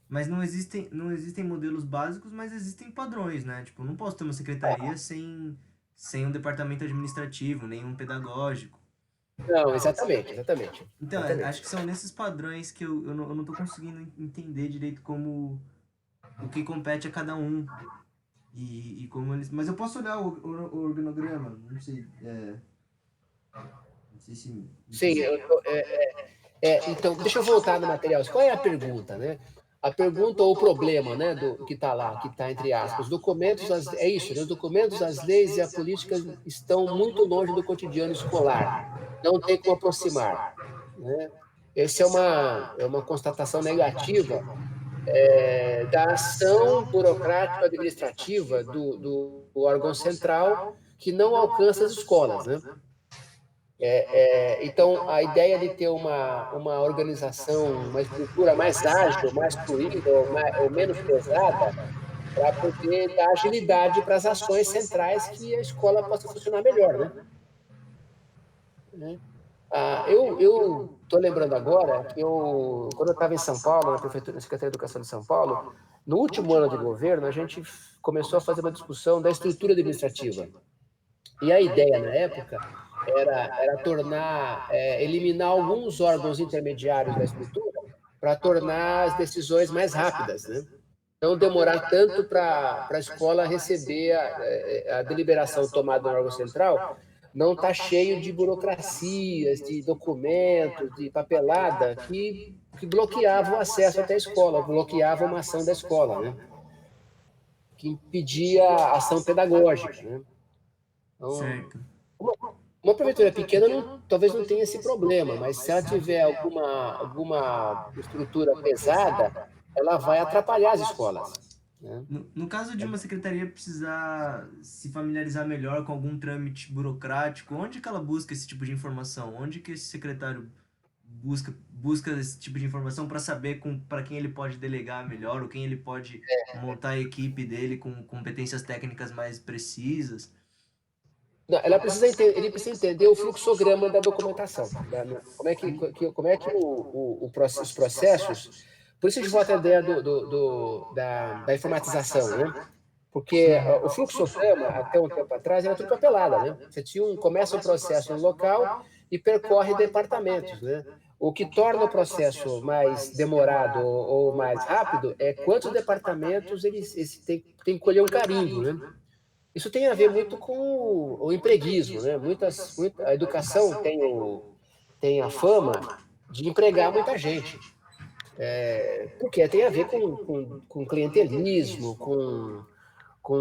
Mas não existem modelos básicos, mas existem padrões, né? Tipo, eu não posso ter uma secretaria sem um departamento administrativo, nenhum pedagógico. Não, exatamente. Então, acho que são nesses padrões que eu não tô conseguindo entender direito o que compete a cada um. E como eles... Mas eu posso olhar o organograma, não sei. Não sei se... Sim, então, deixa eu voltar no material. Qual é a pergunta, né? A pergunta ou o problema, né, do que está lá, que está entre aspas, é isso, né? Os documentos, as leis e a política estão muito longe do cotidiano escolar. Não tem como aproximar, né? Essa é uma constatação negativa da ação burocrática administrativa do órgão central que não alcança as escolas, né? Então, a ideia de ter uma organização, uma estrutura mais ágil, mais fluida ou menos pesada, para poder dar agilidade para as ações centrais que a escola possa funcionar melhor, né? Eu estou lembrando agora que quando eu estava em São Paulo, na Prefeitura, na Secretaria de Educação de São Paulo, no último ano de governo, a gente começou a fazer uma discussão da estrutura administrativa. E a ideia, na época, era eliminar alguns órgãos intermediários da estrutura para tornar as decisões mais rápidas, né? Não demorar tanto para a escola receber a deliberação tomada no órgão central, não está cheio de burocracias, de documentos, de papelada que bloqueava o acesso até a escola, bloqueava uma ação da escola, né? Que impedia a ação pedagógica, né? Então, Certo. uma prefeitura pequena talvez não tenha esse problema, mas se ela tiver alguma estrutura pesada, ela vai atrapalhar as escolas, né? No caso de uma secretaria precisar se familiarizar melhor com algum trâmite burocrático, onde que ela busca esse tipo de informação? Onde que esse secretário busca esse tipo de informação para saber para quem ele pode delegar melhor, ou quem ele pode montar a equipe dele com competências técnicas mais precisas? Não, ele precisa entender o fluxograma da documentação, né? Como é que os processos... Por isso a gente volta à ideia da informatização, né? Porque o fluxograma, até um tempo atrás, era tudo papelada, né? Você começa o processo no local e percorre departamentos, né? O que torna o processo mais demorado ou mais rápido é quantos departamentos eles têm que colher um carimbo, né? Isso tem a ver muito com o empreguismo, né? A educação tem a fama de empregar muita gente, porque tem a ver com clientelismo, com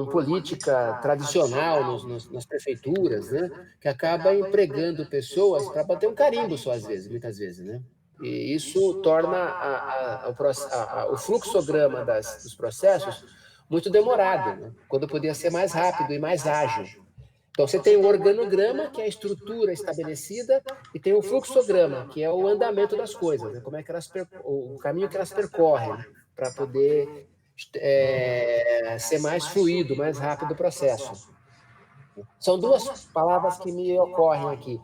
política tradicional nas prefeituras, né? Que acaba empregando pessoas para bater um carimbo só, às vezes, muitas vezes, né? E isso torna o fluxograma dos processos muito demorado, né? Quando podia ser mais rápido e mais ágil. Então, você tem o organograma, que é a estrutura estabelecida, e tem o fluxograma, que é o andamento das coisas, né? Como é que o caminho que elas percorrem, né? Para poder ser mais fluido, mais rápido o processo. São duas palavras que me ocorrem aqui.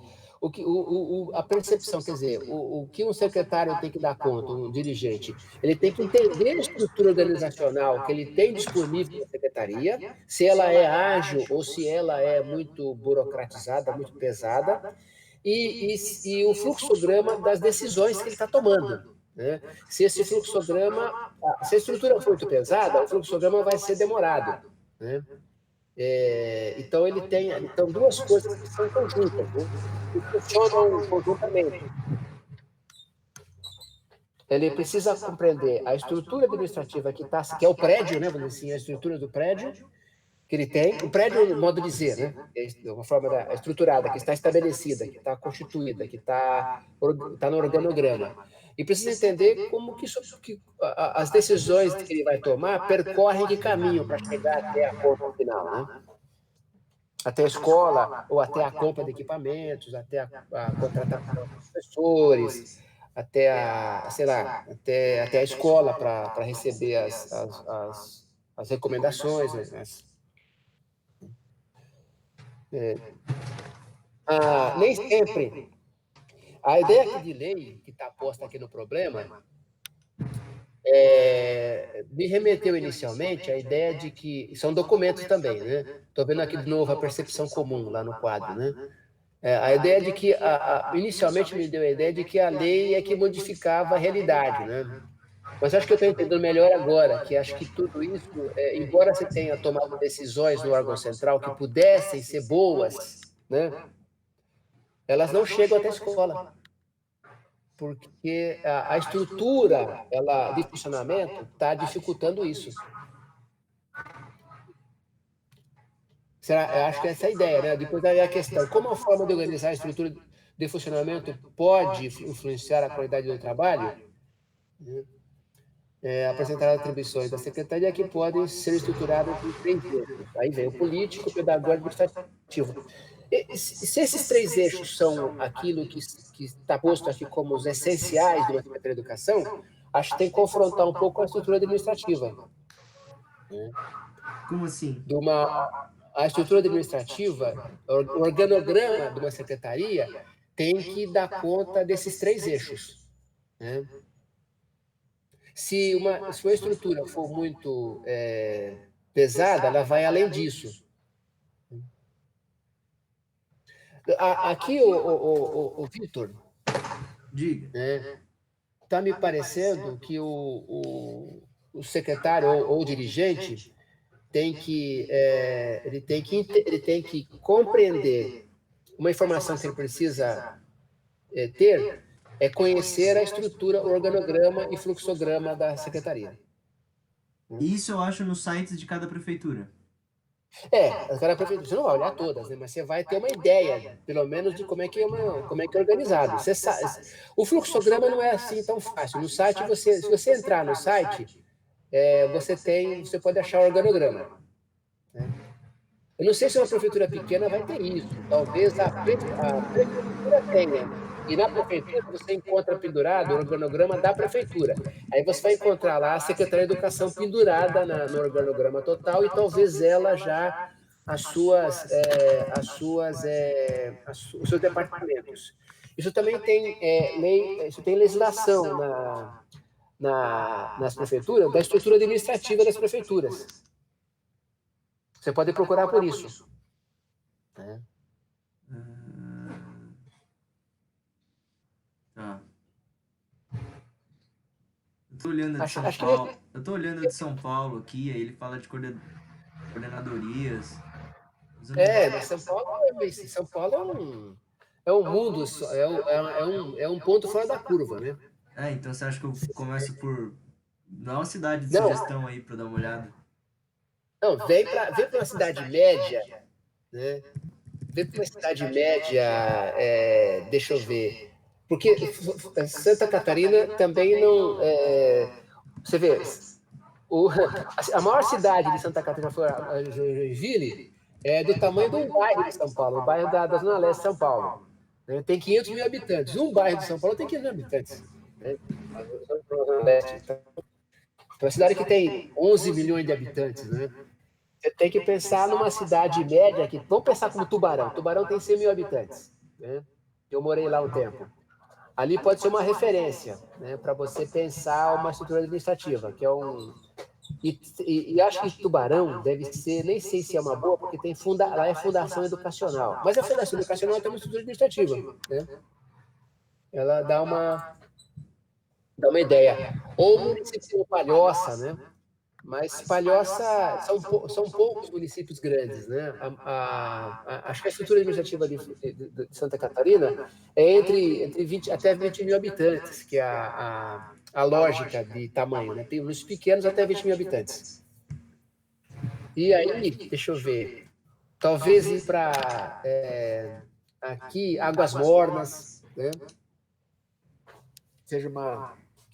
A percepção, quer dizer, o que um secretário tem que dar conta, um dirigente, ele tem que entender a estrutura organizacional que ele tem disponível na secretaria, se ela é ágil ou se ela é muito burocratizada, muito pesada, e o fluxograma das decisões que ele está tomando. Né? Se a estrutura for muito pesada, o fluxograma vai ser demorado. Né? Então, duas coisas que são conjuntas, né? Que funcionam conjuntamente. Ele precisa compreender a estrutura administrativa que é o prédio, né? Vamos dizer assim, a estrutura do prédio que ele tem, o prédio, modo de dizer, né? É uma forma estruturada, que está estabelecida, que está constituída, que está no organograma. E precisa entender como que as decisões que ele vai tomar percorrem que caminho para chegar até a ponta final, né? Até a escola, ou até a compra de equipamentos, até a contratação de professores, até a escola para receber as recomendações, né? Nem sempre. A ideia aqui de lei, que está posta aqui no problema, me remeteu inicialmente à ideia de que são documentos também, né? Estou vendo aqui de novo a percepção comum lá no quadro, né? A ideia de que, inicialmente me deu a ideia de que a lei é que modificava a realidade, né? Mas acho que eu estou entendendo melhor agora, que acho que tudo isso, embora você tenha tomado decisões no órgão central que pudessem ser boas, né? Elas não chegam até a escola, porque a estrutura de funcionamento está dificultando isso. Eu acho que essa é a ideia, né? Depois aí a questão, como a forma de organizar a estrutura de funcionamento pode influenciar a qualidade do trabalho? Apresentar atribuições da secretaria que podem ser estruturadas em 3 eixos. Aí vem o político, o pedagógico e o administrativo. Se esses 3 eixos são aquilo que está posto aqui como os essenciais de uma Secretaria de Educação, acho que tem que confrontar um pouco a estrutura administrativa. Né? Como assim? A estrutura administrativa, o organograma de uma secretaria tem que dar conta desses 3 eixos. Né? Se uma estrutura for muito pesada, ela vai além disso. Aqui, o Vitor, diga, está me parecendo que o secretário ou o dirigente ele tem que compreender uma informação que ele precisa ter, conhecer a estrutura, o organograma e fluxograma da secretaria. Isso eu acho nos sites de cada prefeitura. Cada prefeitura, você não vai olhar todas, né? Mas você vai ter uma ideia, pelo menos, de como é que é organizado. Você sabe, o fluxograma não é assim tão fácil. No site, se você entrar no site, você pode achar o organograma. Né? Eu não sei se uma prefeitura pequena vai ter isso. Talvez a prefeitura tenha. E na prefeitura você encontra pendurado o organograma da prefeitura. Aí você vai encontrar lá a Secretaria de Educação pendurada no organograma total e talvez ela já os seus departamentos. Isso também tem legislação nas prefeituras, da estrutura administrativa das prefeituras. Você pode procurar por isso. Né? Tá. Eu tô olhando a de São Paulo. Eu tô olhando a de São Paulo aqui, aí ele fala de coordenadorias. Mas São Paulo é um mundo, é um ponto fora da curva, né? Então você acha que eu começo por dar uma cidade de Não. sugestão aí para dar uma olhada? Não, vem para uma cidade média, né? Vem para uma cidade média, deixa eu ver, porque Santa Catarina também não, você vê, a maior cidade de Santa Catarina foi a Joinville, é do tamanho de um bairro de São Paulo, o bairro da Zona Leste de São Paulo. Né? Tem 500 mil habitantes. Um bairro de São Paulo tem 500 mil habitantes. Né? Então, é uma cidade que tem 11 milhões de habitantes. Né? Você tem que pensar numa cidade média que... Vamos pensar como Tubarão. Tubarão tem 100 mil habitantes. Né? Eu morei lá um tempo. Ali pode ser uma referência, né, para você pensar uma estrutura administrativa, que é um... E acho que Tubarão deve ser, nem sei se é uma boa, porque tem lá é fundação educacional. Mas a fundação educacional tem uma estrutura administrativa, né? Ela dá uma ideia. Ou o município de Palhoça, né? Mas Palhoça são poucos municípios grandes, né? Acho que a estrutura administrativa de Santa Catarina é entre 20 até 20 mil habitantes, que é a lógica de tamanho, né? Tem uns pequenos até 20 mil habitantes. E aí, deixa eu ver, talvez ir para aqui, Águas Mornas, né? Seja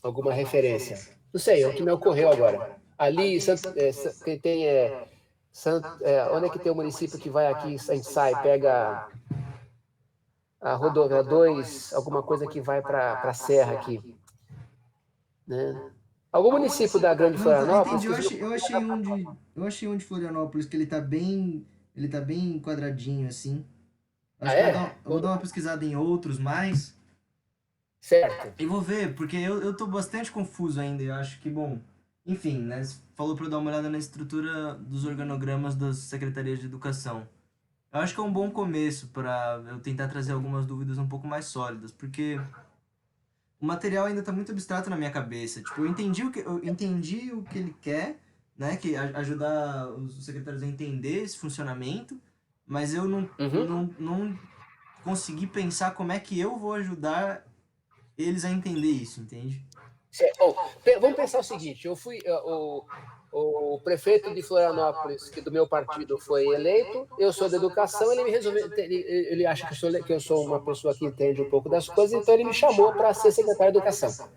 alguma referência. Não sei, é o que me ocorreu agora. Ali, tem onde é que tem o município que vai aqui, a gente sai, pega a rodovia 2, alguma coisa que vai para a Serra aqui. Né? Algum município da Grande Florianópolis... Entendi, eu achei um de Florianópolis que ele tá bem quadradinho, assim. Acho que eu vou dar uma pesquisada em outros mais. Certo. E vou ver, porque eu tô bastante confuso ainda, eu acho que, bom... Enfim, né, você falou para eu dar uma olhada na estrutura dos organogramas das secretarias de educação. Eu acho que é um bom começo para eu tentar trazer algumas dúvidas um pouco mais sólidas, porque o material ainda está muito abstrato na minha cabeça. Tipo, eu entendi o que ele quer, né, que ajudar os secretários a entender esse funcionamento, mas eu não consegui pensar como é que eu vou ajudar eles a entender isso, entende? Bom, vamos pensar o seguinte, eu fui o prefeito de Florianópolis, que do meu partido foi eleito, eu sou da educação, ele acha que eu sou uma pessoa que entende um pouco das coisas, então ele me chamou para ser secretário de educação.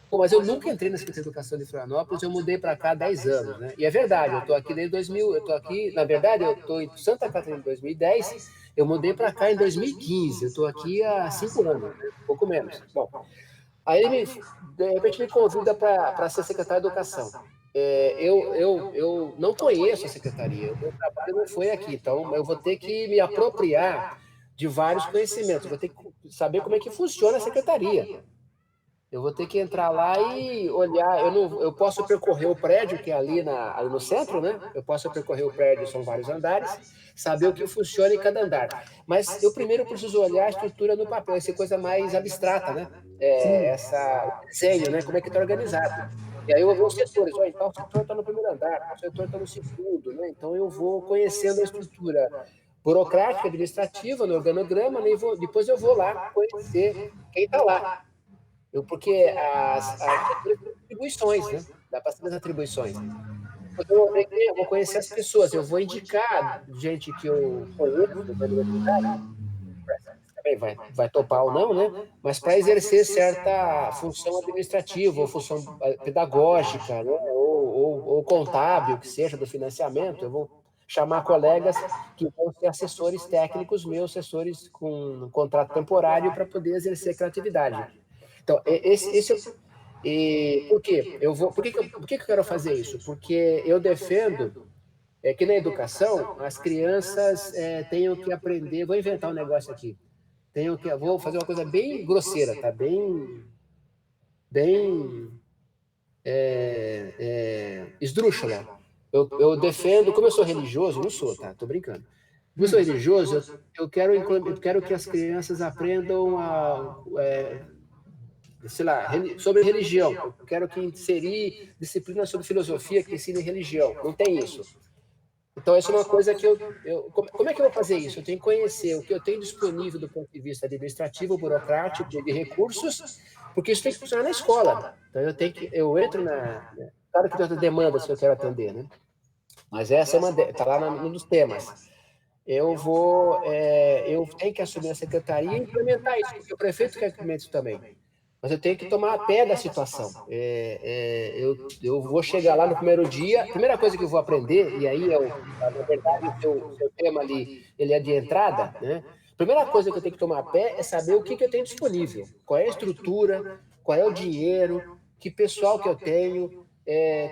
Pô, mas eu nunca entrei na Secretaria de Educação de Florianópolis, eu mudei para cá há 10 anos, né? E é verdade, eu estou aqui desde 2000, eu estou em Santa Catarina em 2010, eu mudei para cá em 2015, eu estou aqui há 5 anos, né? Um pouco menos. Bom, aí ele, de repente, me convida para ser secretário de Educação. Eu não conheço a secretaria, o meu trabalho não foi aqui, então eu vou ter que me apropriar de vários conhecimentos, vou ter que saber como é que funciona a secretaria. Eu vou ter que entrar lá e olhar, eu posso percorrer o prédio, que é ali no centro, né? Eu posso percorrer o prédio, são vários andares, saber o que funciona em cada andar. Mas eu primeiro preciso olhar a estrutura no papel, essa coisa mais abstrata, né? O desenho, né? Como é que está organizado. E aí eu vou ver os setores, então o setor está no primeiro andar, o setor está no segundo, né? Então eu vou conhecendo a estrutura burocrática, administrativa, no organograma, né? Depois eu vou lá conhecer quem está lá. Porque as atribuições, né? Dá para saber as atribuições. Eu vou conhecer as pessoas, eu vou indicar gente que eu conheço da universidade, também vai topar ou não, né? Mas para exercer certa função administrativa, ou função pedagógica, né? ou contábil, que seja, do financiamento, eu vou chamar colegas que vão ser assessores técnicos meus, assessores com contrato temporário para poder exercer aquela atividade. Então, por quê? Por que eu quero fazer isso? Porque eu defendo que na educação as crianças tenham que aprender. Vou inventar um negócio aqui. Vou fazer uma coisa bem grosseira, tá? Bem esdrúxula. Eu defendo, como eu sou religioso, não sou, tá? Tô brincando. Como eu sou religioso, eu quero que as crianças aprendam sobre religião. Eu quero que inserir disciplinas sobre filosofia que ensinem religião. Não tem isso. Então, essa é uma coisa que como é que eu vou fazer isso? Eu tenho que conhecer o que eu tenho disponível do ponto de vista administrativo, burocrático, de recursos, porque isso tem que funcionar na escola. Então, eu entro claro que tem outras demandas que eu quero atender, né? Mas essa está lá num dos temas. Eu tenho que assumir a secretaria e implementar isso, porque o prefeito quer que implemente isso também. Mas eu tenho que tomar a pé da situação. Eu vou chegar lá no primeiro dia, a primeira coisa que eu vou aprender, e aí, na verdade, o seu tema ali, ele é de entrada, né? A primeira coisa que eu tenho que tomar a pé é saber o que eu tenho disponível, qual é a estrutura, qual é o dinheiro, que pessoal que eu tenho,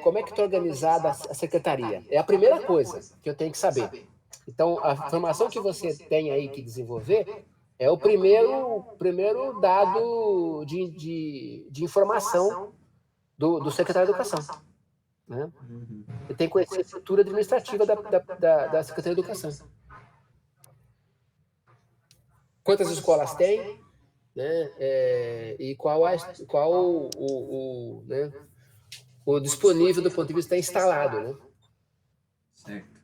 como é que está organizada a secretaria. É a primeira coisa que eu tenho que saber. Então, a informação que você tem aí que desenvolver é o primeiro dado de informação do secretário de Educação. Né? Você tem que conhecer a estrutura administrativa da Secretaria de Educação. Quantas escolas tem, né? E qual né? O disponível do ponto de vista instalado. Né? Certo.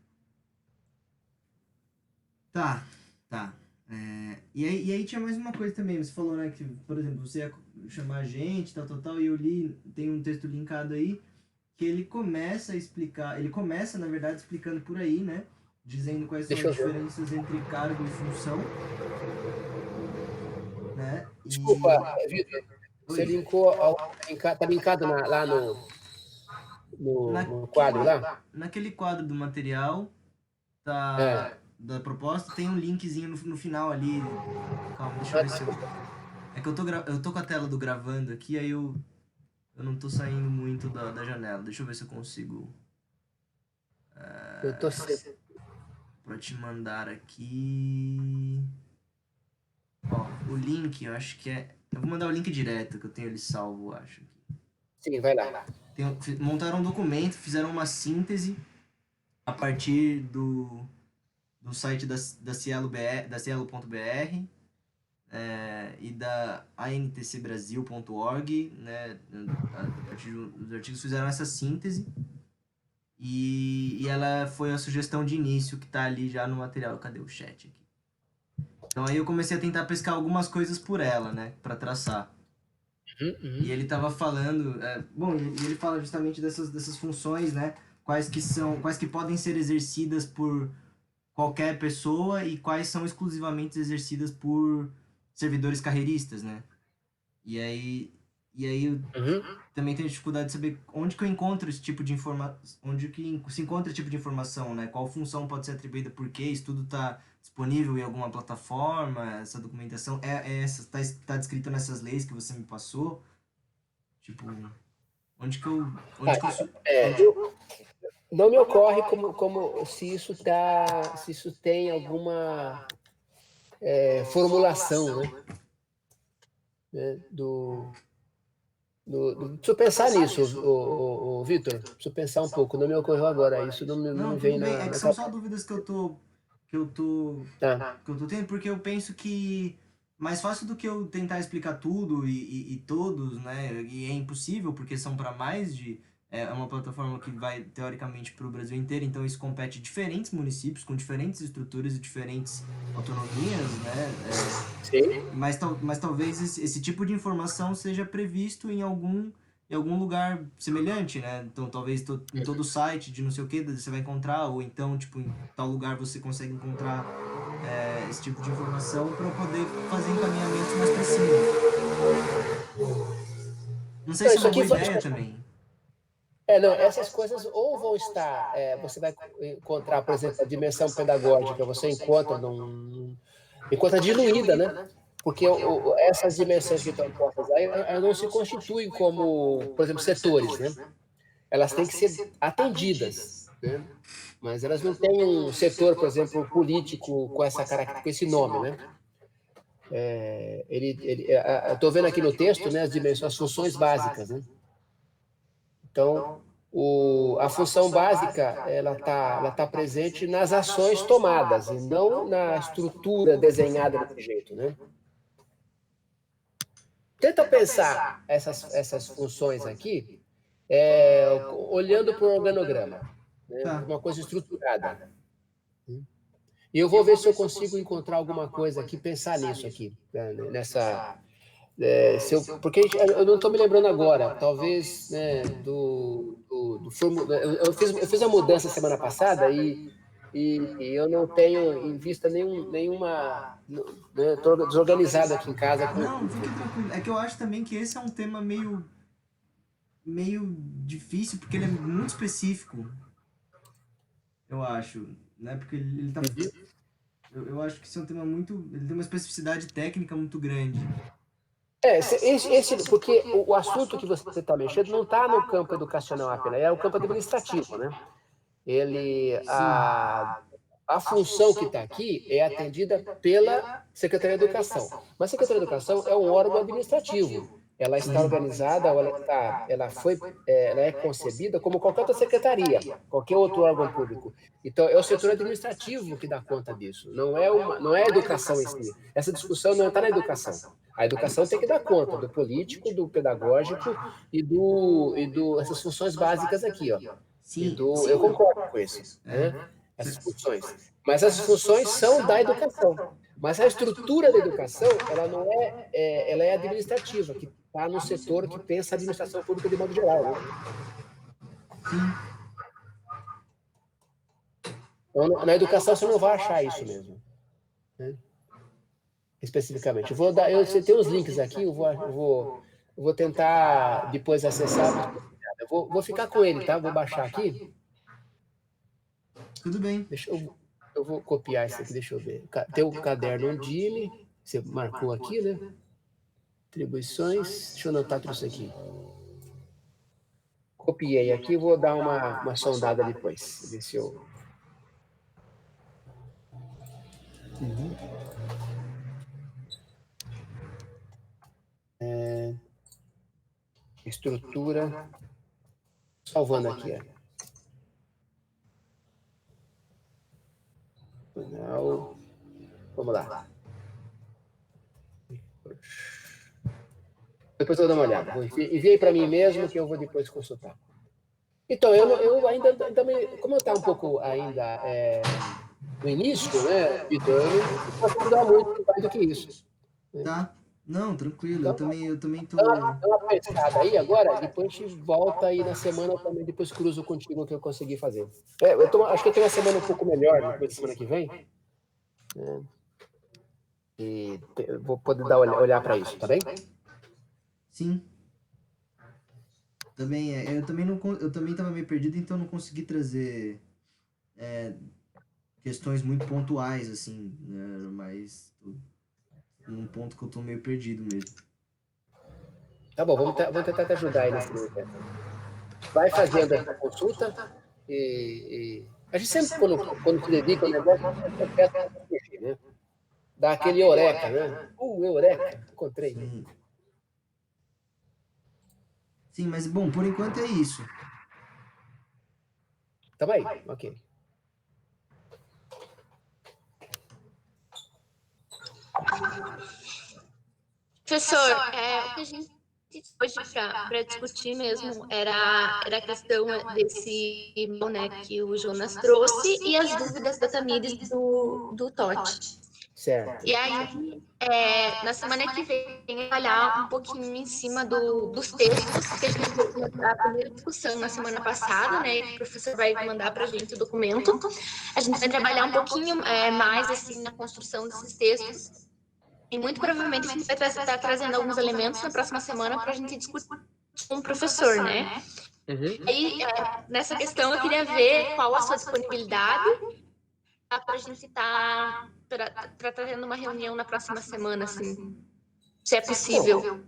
Tá. E aí tinha mais uma coisa também, você falou, né, que, por exemplo, você ia chamar a gente, tal, e eu tem um texto linkado aí, que ele começa, na verdade, explicando por aí, né, dizendo quais são as diferenças entre cargo e função, né, Desculpa, Vitor, você linkou, tá linkado lá no quadro lá? Naquele quadro do material, da proposta, tem um linkzinho no final ali. Calma, deixa eu ver se eu... É que eu tô com a tela do gravando aqui, aí eu não tô saindo muito da janela. Deixa eu ver se eu consigo... Eu tô sempre... Pra te mandar aqui... Ó, o link, eu acho que é... Eu vou mandar o link direto, que eu tenho ele salvo, acho. Sim, vai lá. Montaram um documento, fizeram uma síntese a partir do site da Cielo.br e da antcbrasil.org, né? A partir dos artigos fizeram essa síntese e ela foi a sugestão de início que está ali já no material. Cadê o chat aqui? Então aí eu comecei a tentar pescar algumas coisas por ela, né? Para traçar. E ele estava falando... ele fala justamente dessas funções, né? Quais que podem ser exercidas por qualquer pessoa e quais são exclusivamente exercidas por servidores carreiristas, né? E aí eu também tenho dificuldade de saber onde que eu encontro esse tipo de informação, onde que se encontra esse tipo de informação, né? Qual função pode ser atribuída por quê? Isso tudo está disponível em alguma plataforma? Essa documentação tá descrito nessas leis que você me passou? Tipo, onde que eu não me ocorre como se isso tem alguma formulação, né? Preciso pensar nisso, Vitor. Preciso pensar um pouco. Não me ocorreu agora. Isso não me vem na... É que são só dúvidas que eu tô tendo, porque eu penso que mais fácil do que eu tentar explicar tudo e todos, né? E é impossível, porque são para mais de... É uma plataforma que vai, teoricamente, para o Brasil inteiro, então isso compete diferentes municípios, com diferentes estruturas e diferentes autonomias, né? Sim. Mas talvez esse tipo de informação seja previsto em algum lugar semelhante, né? Então, talvez em todo site de não sei o que você vai encontrar, ou então, tipo, em tal lugar você consegue encontrar esse tipo de informação para poder fazer encaminhamentos mais precisos. Não sei se é uma boa ideia também. Essas coisas ou vão estar... você vai encontrar, por exemplo, a dimensão pedagógica, você encontra diluída, né? Porque essas dimensões que estão postas aí, elas não se constituem como, por exemplo, setores, né? Elas têm que ser atendidas, né? Mas elas não têm um setor, por exemplo, político com esse nome, né? Eu estou vendo aqui no texto, né, as funções básicas, né? Então, a função básica, ela tá presente nas ações tomadas e não na estrutura desenhada desse jeito, né? Tenta pensar essas funções aqui, olhando para o organograma, né? Uma coisa estruturada. E eu vou ver se eu consigo encontrar alguma coisa aqui, pensar nisso aqui, né, nessa... porque eu não estou me lembrando agora, talvez, né, eu fiz a mudança semana passada e eu não tenho em vista nenhuma, né, estou desorganizado aqui em casa. Não, fique tranquilo. É que eu acho também que esse é um tema meio difícil, porque ele é muito específico, eu acho, né? Porque ele tá... Eu acho que esse é um tema muito... Ele tem uma especificidade técnica muito grande. Porque o assunto que você está mexendo não está no campo educacional apenas, é o campo administrativo, né? A função que está aqui é atendida pela Secretaria de Educação. Mas a Secretaria de Educação é um órgão administrativo. Ela está organizada, ela é concebida como qualquer outra secretaria, qualquer outro órgão público. Então, é o setor administrativo que dá conta disso, não é a educação em si. Essa discussão não está na educação. A educação tem que dar conta do político, do pedagógico essas funções básicas aqui, ó. Eu concordo com isso, né? Essas funções. Mas as funções são da educação. Mas a estrutura da educação, ela é administrativa, que está no setor que pensa a administração pública de modo geral, né? Então, na educação você não vai achar isso mesmo, né? Especificamente. Você tem os links aqui, eu vou tentar depois acessar. Vou ficar com ele, tá? Vou baixar aqui. Tudo bem. Eu vou copiar isso aqui, deixa eu ver. Tem o caderno Undime, você marcou aqui, né? Atribuições, deixa eu anotar tudo isso aqui. Copiei aqui, vou dar uma sondada depois, ver se eu... Estrutura, salvando aqui, Não. Vamos lá. Depois eu vou dar uma olhada. Enviei para mim mesmo, que eu vou depois consultar. Então, eu ainda também, como eu estava um pouco ainda no início, né, Vitor, eu não posso mudar muito mais do que isso. Tá. Não, tranquilo. Então, Eu também tô... Dá uma pensada aí agora, depois a gente volta aí na semana também, depois cruzo contigo o que eu consegui fazer. Acho que eu tenho uma semana um pouco melhor, depois da semana que vem. Vou poder olhar para isso, tá bem? Sim. Também eu também estava meio perdido, então não consegui trazer questões muito pontuais, assim, né? Mas num ponto que eu tô meio perdido mesmo. Tá bom, vamos tentar te ajudar aí nesse momento. Vai fazendo essa consulta e a gente sempre, quando se dedica ao negócio, né? Dá aquele eureka, né? Eureka, encontrei. Sim, mas bom, por enquanto é isso. Tá bem? Ok. Professor, o que a gente hoje para discutir mesmo era a questão desse né, que o Jonas trouxe e as dúvidas da Tamires do Totti. Certo. E aí, na semana que vem, trabalhar um pouquinho em cima dos textos que a gente teve a primeira discussão na semana passada, né? O professor vai mandar para a gente o documento. A gente vai trabalhar um pouquinho mais assim na construção desses textos. E muito provavelmente a gente vai estar trazendo alguns elementos na próxima semana para a gente discutir com o professor, né? Aí, nessa questão, eu queria ver qual a sua disponibilidade para a gente estar trazendo uma reunião na próxima semana, assim, se é possível.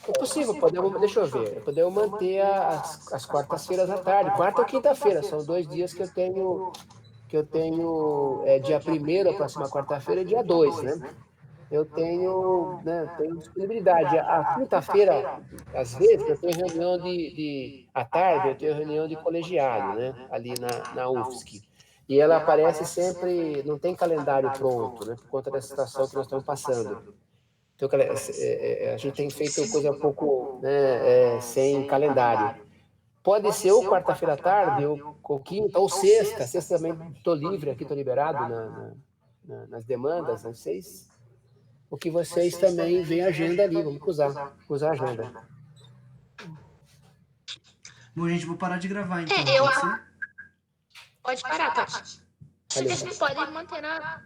É possível, deixa eu ver, podemos manter as quartas-feiras à tarde, quarta ou quinta-feira, são 2 dias que eu tenho dia 1º, a próxima quarta-feira, e dia 2, né? Eu tenho disponibilidade. A quinta-feira, às vezes, eu tenho reunião à tarde, eu tenho reunião de colegiado, né? Ali na UFSC. E ela aparece sempre, não tem calendário pronto, né? Por conta da situação que nós estamos passando. Então, a gente tem feito coisa um pouco sem calendário. pode ser ou quarta-feira à tarde, ou quinta, ou sexta. Sexta também estou livre aqui, estou liberado nas demandas, não sei o que vocês também veem a agenda ali, vamos cruzar a agenda. Bom, gente, vou parar de gravar então. Eu Pode ser? Pode parar, Tati. Valeu. Vocês podem manter na